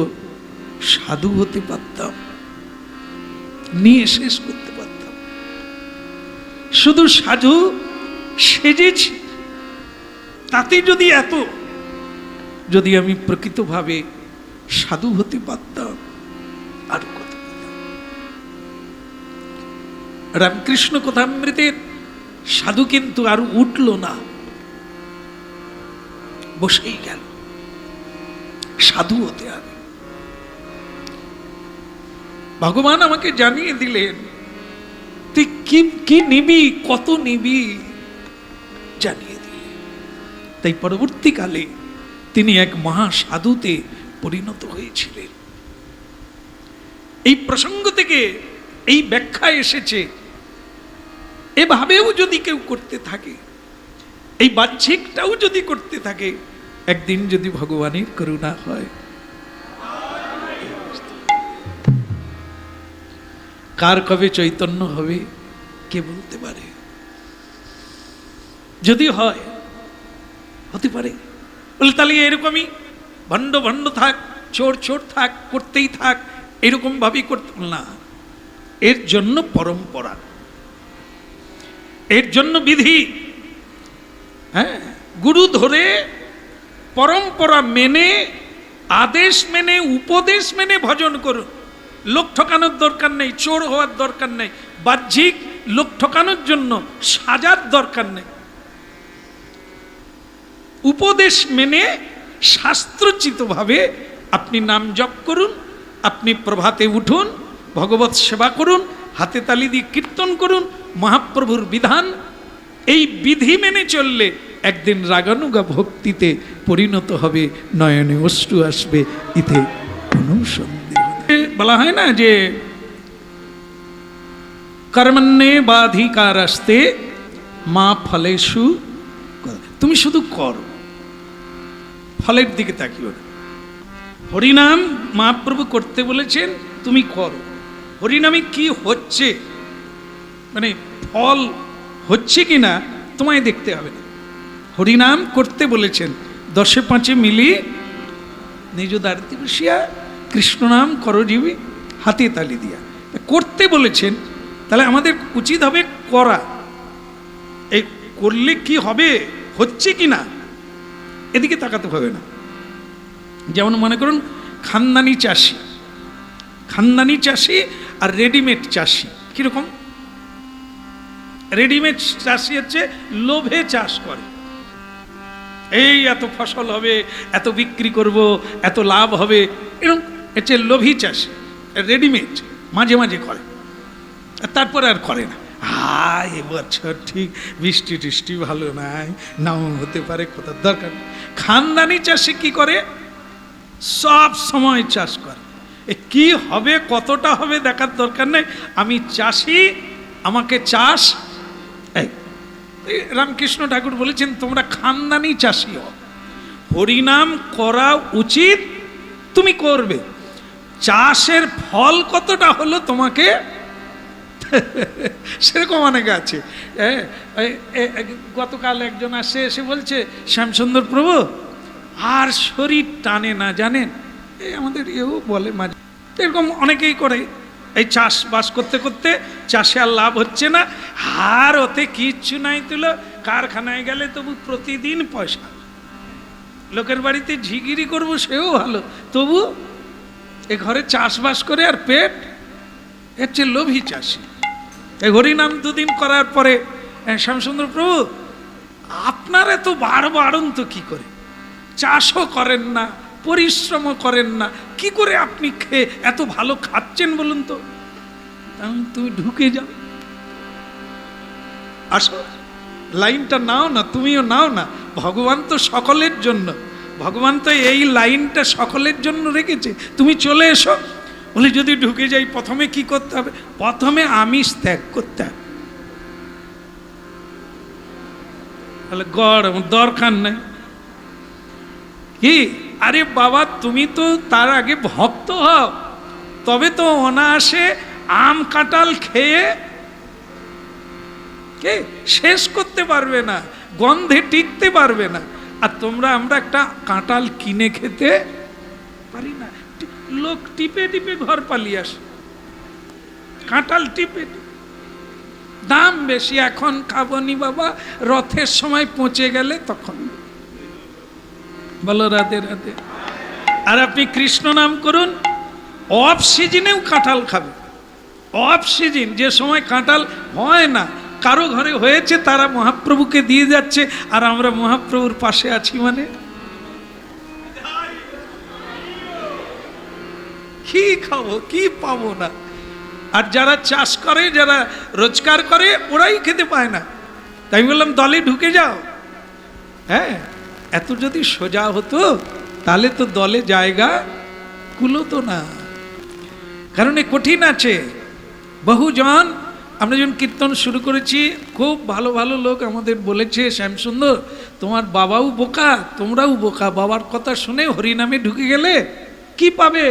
সাধু হতে পারতাম, নিয়ে শেষ করতে পারতাম। শুধু সাধু সেজেছি, তাতে যদি এত, যদি আমি প্রকৃতভাবে সাধু হতে পারতাম, আর কত। রামকৃষ্ণ কথামৃতের সাধু কিন্তু আর উঠল না, বসেই গেল। সাধু হতে হবে। ভগবান আমাকে জানিয়ে দিলেন তুই কি কি নিবি, কত নিবি, জানিয়ে দিলেন। তাই পরবর্তীকালে তিনি এক মহা সাধুতে পরিণত হয়েছিলেন। এই প্রসঙ্গ থেকে এই ব্যাখ্যা এসেছে, এভাবেও যদি কেউ করতে থাকে, এই বাহ্যিকটাও যদি করতে থাকে, একদিন যদি ভগবানের করুণা হয়, কার কবে চৈতন্য হবে কে বলতে পারে? যদি হয়, হতে পারে, বলে তাহলে এরকমই ভণ্ড ভণ্ড থাক, চোর চোর থাক, করতেই থাক, এরকম ভাবেই করতে না। এর জন্য পরম্পরা, এর জন্য বিধি। হ্যাঁ, গুরু ধরে পরম্পরা মেনে, আদেশ মেনে, উপদেশ মেনে ভজন করুন। লোক ঠকানোর দরকার নেই, চোর হওয়ার দরকার নেই, বাহ্যিক লোক ঠকানোর জন্য সাজার দরকার নেই। উপদেশ মেনে শাস্ত্রোচিতভাবে আপনি নাম জপ করুন, আপনি প্রভাতে উঠুন, ভগবত সেবা করুন, হাতে তালি দিয়ে কীর্তন করুন, মহাপ্রভুর বিধান। এই বিধি মেনে চললে একদিন রাগানুগা ভক্তিতে পরিণত হবে, নয়নে অশ্রু আসবে, ইতে কোনো সন্দেহ নেই। বলা হয় না যে কর্মণ্যে বাধিকারাস্তে মা ফলেষু, তুমি শুধু করো, ফলের দিকে তাকিও না। হরিনাম মহাপ্রভু করতে বলেছেন, তুমি করো। হরিনামে কি হচ্ছে, মানে ফল হচ্ছে কিনা তোমায় দেখতে হবে না। হরিনাম করতে বলেছেন, 10-5 মিলি নিজ দারিতে বসিয়া কৃষ্ণ নাম করজীবী, হাতে তালি দিয়া করতে বলেছেন। তাহলে আমাদের উচিত হবে করা। এই করলে কি হবে, হচ্ছে কি না, এদিকে তাকাতে হবে না। যেমন মনে করুন খানদানি চাষি, খানদানি চাষি আর রেডিমেড চাষি কিরকম? রেডিমেড চাষি হচ্ছে লোভে চাষ করে, এই এত ফসল হবে, এত বিক্রি করব, এত লাভ হবে, এরকম হচ্ছে লোভী চাষি। রেডিমেড মাঝে মাঝে করে, তারপরে আর করে না। এবছর ঠিক বৃষ্টি টিষ্টি ভালো নাই, নাও হতে পারে, কোথাও দরকার। খানদানি চাষি কি করে? সব সময় চাষ করে। কি হবে, কতটা হবে দেখার দরকার নেই, আমি চাষি, আমাকে চাষ। রামকৃষ্ণ ঠাকুর বলেছেন তোমরা খানদানি চাষি হও, হরিনাম করা উচিত, তুমি করবে। চাষের ফল কতটা হলো তোমাকে সেরকম অনেকে আছে। গতকাল একজন আসে, এসে বলছে শ্যামসুন্দর প্রভু আর শরীর টানে না, জানেন, এই আমাদের এও বলে মাঝে, এরকম অনেকেই করে। এই চাষবাস করতে করতে চাষে আর লাভ হচ্ছে না, আর ওতে কিচ্ছু নাই, তুলো কারখানায় গেলে তবু প্রতিদিন পয়সা, লোকের বাড়িতে ঝিগিরি করবো সেও ভালো, তবু এ ঘরে চাষবাস করে আর পেট, হচ্ছে লোভী চাষি। এই হরিনাম 2 দিন করার পরে শ্যামসুন্দর প্রভু আপনার এত বাড়ন তো কি করে, চাষও করেন না, পরিশ্রমও করেন না, কি করে আপনি খেয়ে এত ভালো খাচ্ছেন বলুন তো? তুমি ঢুকে যাও, আসো, লাইনটা নাও না, তুমিও নাও না। ভগবান তো সকলের জন্য, ভগবান তো এই লাইনটা সকলের জন্য রেখেছে, তুমি চলে এসো। বলে যদি ঢুকে যাই, প্রথমে কি করতে হবে? প্রথমে আমিষ ত্যাগ করতে হবে। তাহলে দরকার নেই কি? আরে বাবা, তুমি তো তার আগে ভক্ত হও, তবে তো অনায়াসে আম কাঁঠাল খেয়ে কে শেষ করতে পারবে না, গন্ধে টিকতে পারবে না। আর আমরা একটা কাঁঠাল কিনে খেতে পারি না, লোক টিপে টিপে ঘর পালিয়ে আসে, কাঁঠাল টিপে, দাম বেশি, এখন খাবনি বাবা, রথের সময় পৌঁছে গেলে তখন। বলো রাধে রাধে। আর আপনি কৃষ্ণ নাম করুন, অফ সিজনেও কাঁঠাল খাবে। অফ সিজন, যে সময় কাঁঠাল হয় না, কারো ঘরে হয়েছে তারা মহাপ্রভুকে দিয়ে যাচ্ছে, আর আমরা মহাপ্রভুর পাশে আছি মানে কি খাবো, কি পাবো না। আর যারা চাষ করে, যারা রোজগার করে, ওরাই খেতে পায় না। তাই বললাম দলে ঢুকে যাও। হ্যাঁ, এত যদি সোজা হতো তাহলে তো দলে জায়গা কুলোতো না। কারণ এ কঠিন আছে। বহুজন, আমরা যখন কীর্তন শুরু করেছি, খুব ভালো ভালো লোক আমাদের বলেছে, শ্যামসুন্দর তোমার বাবাও বোকা, তোমরাও বোকা। বাবার কথা শুনে হরিনামে ঢুকে গেলে কি পাবে?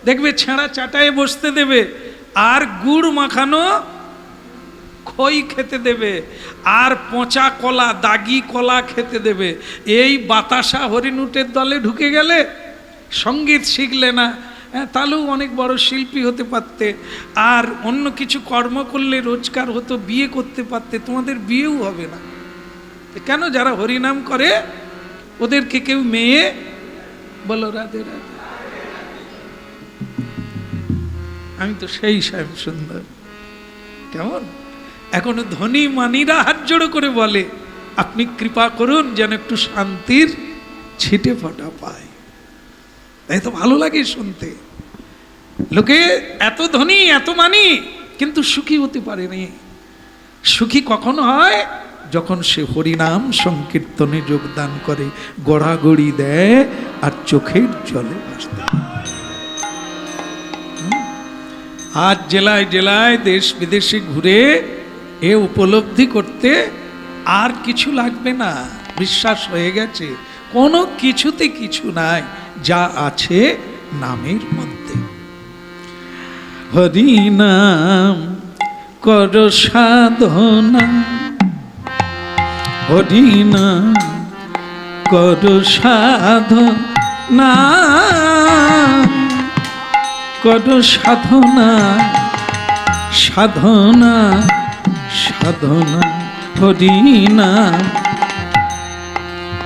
দেখবে ছেঁড়া চাটায় বসতে দেবে, আর গুড় মাখানো খই খেতে দেবে, আর পচা কলা, দাগি কলা খেতে দেবে। এই বাতাসা হরিণুটের দলে ঢুকে গেলে, সঙ্গীত শিখলে না, তাহলেও অনেক বড় শিল্পী হতে পারতে, আর অন্য কিছু কর্ম করলে রোজগার হতো, বিয়ে করতে পারতে। তোমাদের বিয়েও হবে না। কেন? যারা হরিনাম করে ওদেরকে কেউ মেয়ে বলো রাধে রাধে। আমি তো সেই শ্যাম সুন্দর। কেমন? এখনো ধনী মানিরা হাত জোড়ো করে বলে আপনি কৃপা করুন যেন একটু শান্তির ছিটে ফোঁটা পায়। তাই তো ভালো লাগে শুনতে। লোকে এত ধনী, এত মানি, কিন্তু সুখী হতে পারেনি। সুখী কখন হয়? যখন সে হরিনাম সংকীর্তনে যোগদান করে, গড়াগড়ি দেয় আর চোখের জলে ভাসতে। আজ জেলায় জেলায় দেশ বিদেশে ঘুরে এ উপলব্ধি করতে আর কিছু লাগবে না। বিশ্বাস হয়ে গেছে কোনো কিছুতে কিছু নাই, যা আছে নামের মধ্যে। হরি নাম কর সাধনা, হরি নাম কর সাধনা, কর সাধনা সাধনা সাধনা, হরি নাম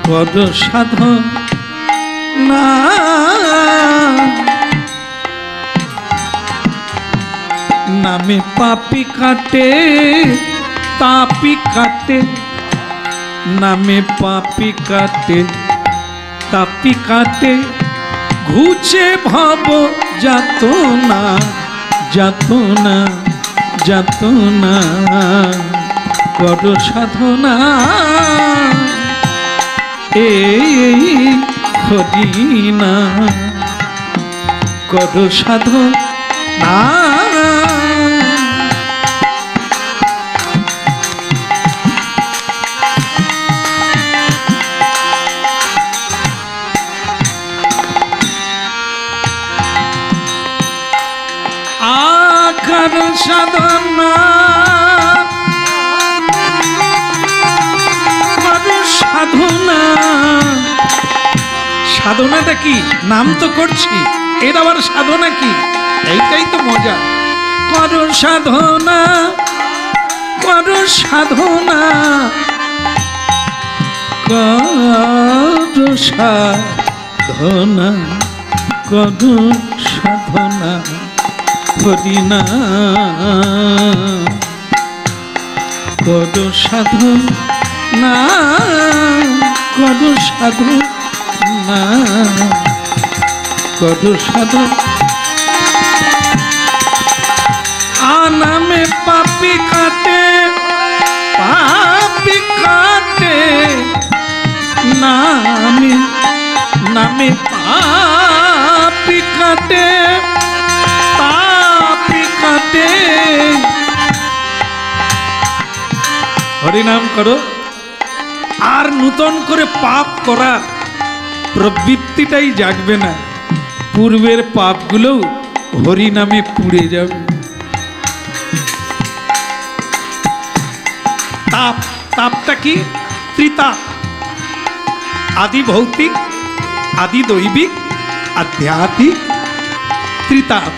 কর সাধনা। নামে পাপি কাটে, তাপি কাটে, নামে পাপি কাটে, তাপি কাটে, ঘুচে ভব যাতনা, যাতনা যাতনা, কর সাধনা। এই হরি নাম কর সাধনা। আকার সাধনা, সাধনা। সাধনাটা কি? নাম তো করছি, এর আবার সাধনা কি? এইটাই তো মজা। কর সাধনা, কর সাধনা, কর সাধনা, কর সাধনা, হরি নাম কর সাধনা, কর সাধনা, কর সাধনা। নামে পাপি কাটে, পাপি কাটে, নামে নামে পাপি কাটে, পাপি কাটে। হরিনাম করো, আর নূতন করে পাপ করার প্রবৃত্তিটাই জাগবে না। পূর্বের পাপগুলো হরিনামে পুড়ে যাবে। তাপ, তাপটা কি? ত্রিতাপ, আদি ভৌতিক, আদি দৈবিক, আধ্যাত্মিক, ত্রিতাপ।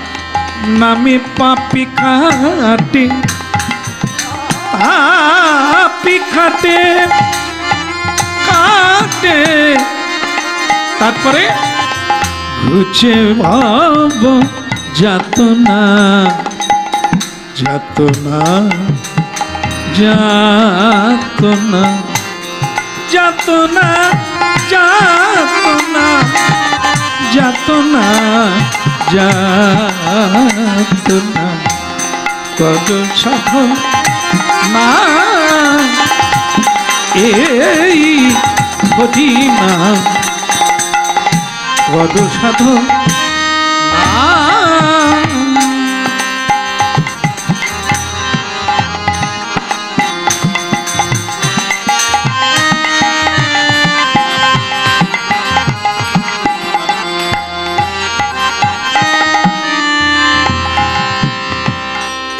নামে পাপি কাটে, পাপি কাটে, কাটে, তারপরে ঘুচে ভাব যাতনা, যাতনা যাতনা যাতনা যাতনা যাতনা যাতনা কত সাধন না এই হরি নাম কত সাধন না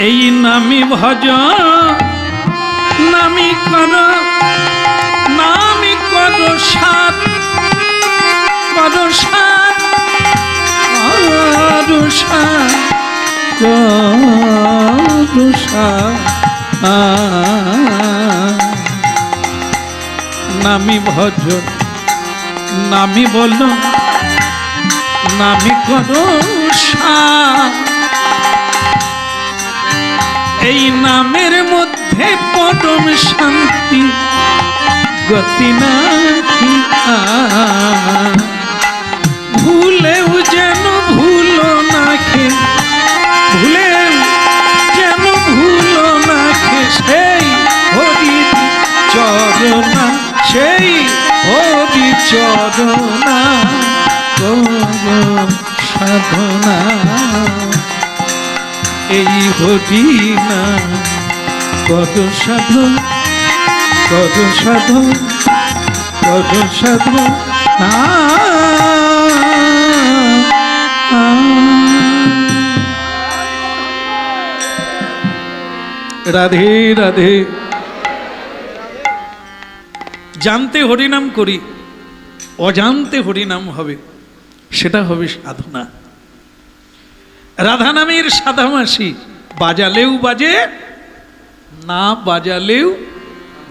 এই নামি ভজ নামি কর নামি কর সাত কর সাত কর সাত কর সাত নামি ভজ নামি বল নামি কর সাত এই নামের মধ্যে পরম শান্তি গতি নাহি ভুলেও যেন ভুলো নাখে ভুলেও যেন ভুলো নাখে সেই হরি চরণা সেই হরি চরণা সাধনা এই হরি না কত সাধন কত সাধন কত সাধন না রাধে রাধে জানতে হরিনাম করি অজান্তে হরিনাম হবে সেটা হবে সাধনা রাধা নামের সাধামাসি বাজালেও বাজে না বাজালেও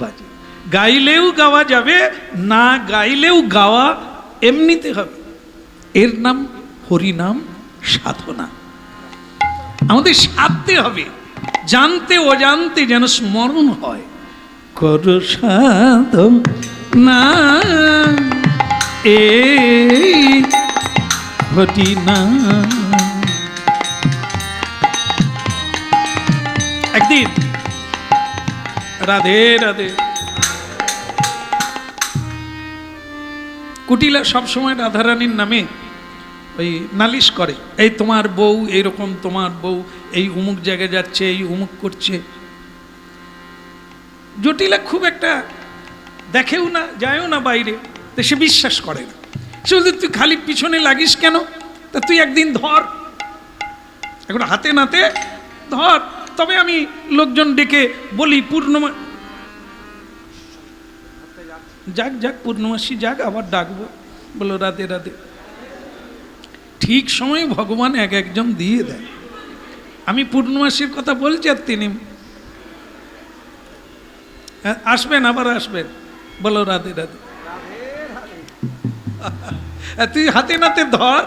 বাজে গাইলেও গাওয়া যাবে না গাইলেও গাওয়া এমনিতে হবে এর নাম হরিনাম সাধনা আমাদের সাধতে হবে জানতে অজান্তে যেন স্মরণ হয় কর সাধনা এই হরিনাম একদিন রাধে রাধে কুটিলা সবসময় রাধারানীর নামে ওই নালিশ করে এই তোমার বউ এইরকম তোমার বউ এই উমুক জায়গায় যাচ্ছে এই উমুক করছে জটিলা খুব একটা দেখেও না যায়ও না বাইরে তো সে বিশ্বাস করে না সে বলছে তুই খালি পিছনে লাগিস কেন তা তুই একদিন ধর এখন হাতে নাতে ধর তবে আমি লোকজন ডেকে বলি পূর্ণমা যাক যাক পূর্ণমাসী যাক আবার ডাকবো বলো রাধে রাধে ঠিক সময়ে ভগবান এক একজন দিয়ে দেয় আমি পূর্ণমাসীর কথা বলছি আর তিনি আসবেন আবার আসবেন বলো রাধে রাধে তুই হাতে নাতে ধর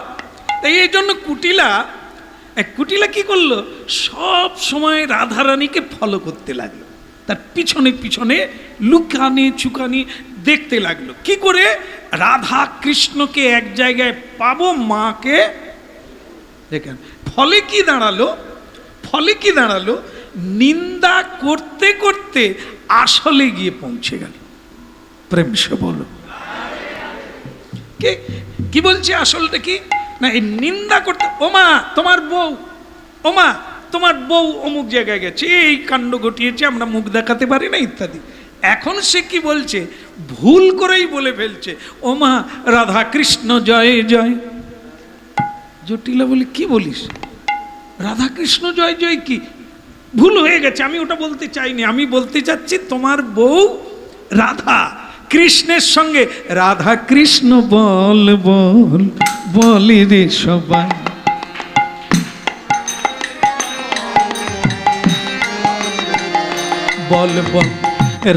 এই জন্য কুটিলা কি করলো সব সময় রাধারানীকে ফলো করতে লাগলো তার পিছনে পিছনে লুকানি চুকানি দেখতে লাগলো কি করে রাধা কৃষ্ণকে এক জায়গায় পাবো মাকে দেখেন ফলে কি দাঁড়ালো নিন্দা করতে করতে আসলে গিয়ে পৌঁছে গেল প্রেম সে বলো কি বলছে আসলটা কি না এই নিন্দা করতে ওমা তোমার বউ অমুক জায়গায় গেছে এই কাণ্ড ঘটিয়েছে আমরা মুখ দেখাতে পারি না ইত্যাদি এখন সে কি বলছে ভুল করেই বলে ফেলছে ওমা রাধা কৃষ্ণ জয় জয় জটিলা বলে কি বলিস রাধা কৃষ্ণ জয় জয় কি ভুল হয়ে গেছে আমি ওটা বলতে চাইনি আমি বলতে চাচ্ছি তোমার বউ রাধা কৃষ্ণের সঙ্গে রাধা কৃষ্ণ বল বল বলি রে সবাই বল বল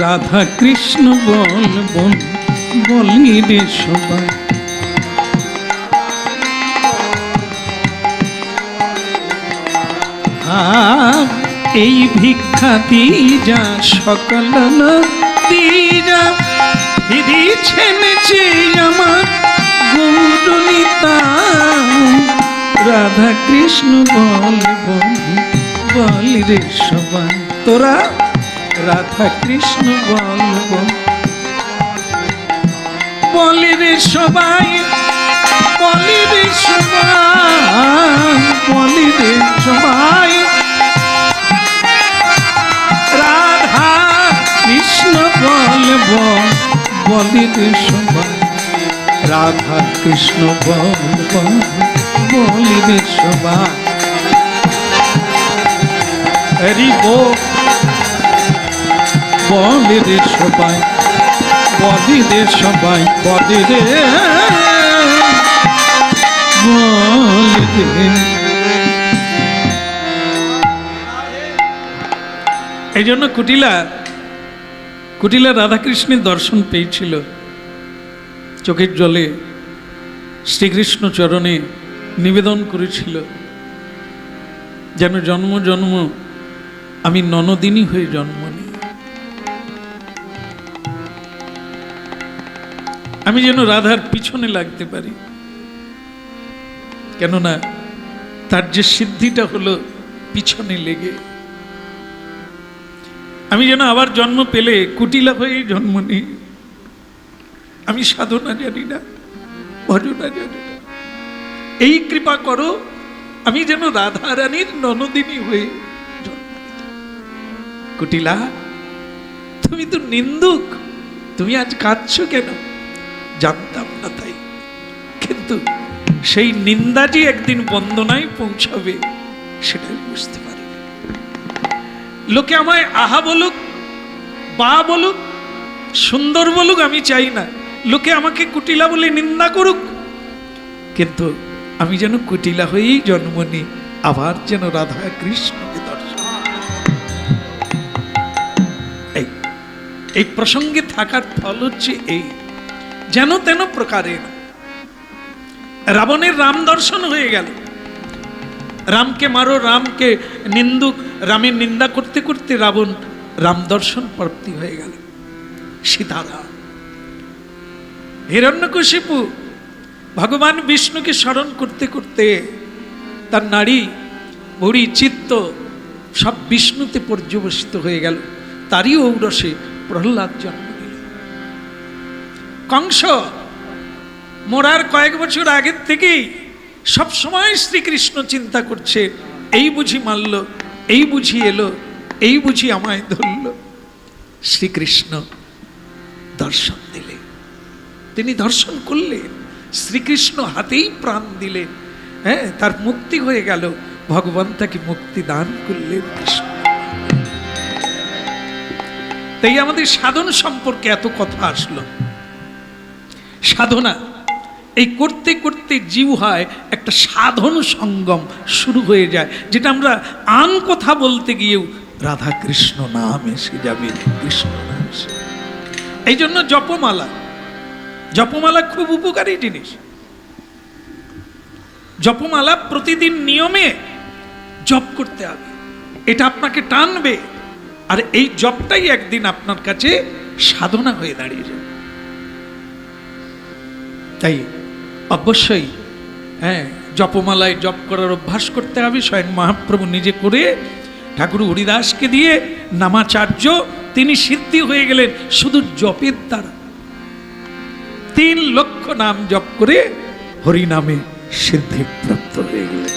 রাধা কৃষ্ণ বল বল বলি রে সবাই এই ভিক্ষা যা সকল যা ফিরিছেন যে আমার গৌরলিতা রাধা কৃষ্ণ বল বল রে সবাই তোরা রাধা কৃষ্ণ বল বল রে সবাই বল রে সবাই বল রে সবাই রাধা কৃষ্ণ বল বল রে সবাই রাধা কৃষ্ণ বল বল রে সবাই হরি বল রে সবাই বল রে সবাই বল রে বল রে। এই জন্য কুটিলা রাধাকৃষ্ণের দর্শন পেয়েছিল, চোখের জলে শ্রীকৃষ্ণ চরণে নিবেদন করেছিল যেন জন্ম জন্ম আমি ননদিনী হয়ে জন্ম নিই, আমি যেন রাধার পিছনে লাগতে পারি, কেননা তার যে সিদ্ধিটা হলো পিছনে লেগে। আমি যেন আবার জন্ম পেলে কুটিলা হয়ে জন্ম নিই, আমি সাধনা জানি না, ভজনা জানি না, এই কৃপা করো আমি যেন রাধা রানীর ননদিনী হয়ে জন্ম নিই। কুটিলা তুমি তো নিন্দুক, তুমি আজ কাঁদছো কেন? জানতাম না তাই, কিন্তু সেই নিন্দা যে একদিন বন্দনায় পৌঁছাবে সেটাই বুঝতে পারি। লোকে আমায় আহা বলুক, বা বলুক, সুন্দর বলুক, আমি চাই না লোকে আমাকে কুটিলা বলে নিন্দা করুক, কিন্তু আমি যেন কুটিলা হয়েই জন্ম নিই, আবার যেন রাধা কৃষ্ণকে দর্শন। এই প্রসঙ্গে থাকার ফল হচ্ছে এই, যেন তেন প্রকারের রাবণের রাম দর্শন হয়ে গেল, রামকে মারো, রামকে নিন্দুক, রামের নিন্দা করতে করতে রাবণ রাম দর্শন প্রাপ্তি হয়ে গেল। সীতারাম, হিরণ্যকশিপু ভগবান বিষ্ণুকে স্মরণ করতে করতে তার নাড়ি ভুঁড়ি চিত্ত সব বিষ্ণুতে পর্যবসিত হয়ে গেল, তারই ঔরসে প্রহ্লাদ জন্ম নিল। কংস মোরার কয়েক বছর আগের থেকেই সব সময় শ্রীকৃষ্ণ চিন্তা করছে, এই বুঝি মারল, এই বুঝি এলো, এই বুঝি আমায় ধরল। শ্রীকৃষ্ণ দর্শন দিলে, তিনি দর্শন করলেন, শ্রীকৃষ্ণ হাতেই প্রাণ দিলেন, হ্যাঁ, তার মুক্তি হয়ে গেল, ভগবান তাকে মুক্তি দান করলেন কৃষ্ণ। তাই আমাদের সাধন সম্পর্কে এত কথা আসলো। সাধনা এই করতে করতে জীব হয় একটা সাধন সঙ্গম শুরু হয়ে যায়, যেটা আমরা আন কথা বলতে গিয়েও রাধা কৃষ্ণ নাম এসে যাবে, কৃষ্ণ নাম এসে। এই জন্য জপমালা খুব উপকারী জিনিস। জপমালা প্রতিদিন নিয়মে জপ করতে হবে, এটা আপনাকে টানবে, আর এই জপটাই একদিন আপনার কাছে সাধনা হয়ে দাঁড়িয়ে যাবে। তাই অবশ্যই হ্যাঁ, জপমালায় জপ করার অভ্যাস করতে হবে। স্বয়ং মহাপ্রভু নিজে করে ঠাকুর হরিদাসকে দিয়ে নামাচার্য, তিনি সিদ্ধি হয়ে গেলেন শুধু জপের দ্বারা। 3 লক্ষ নাম জপ করে হরি নামে সিদ্ধি প্রাপ্ত হয়ে গেলেন।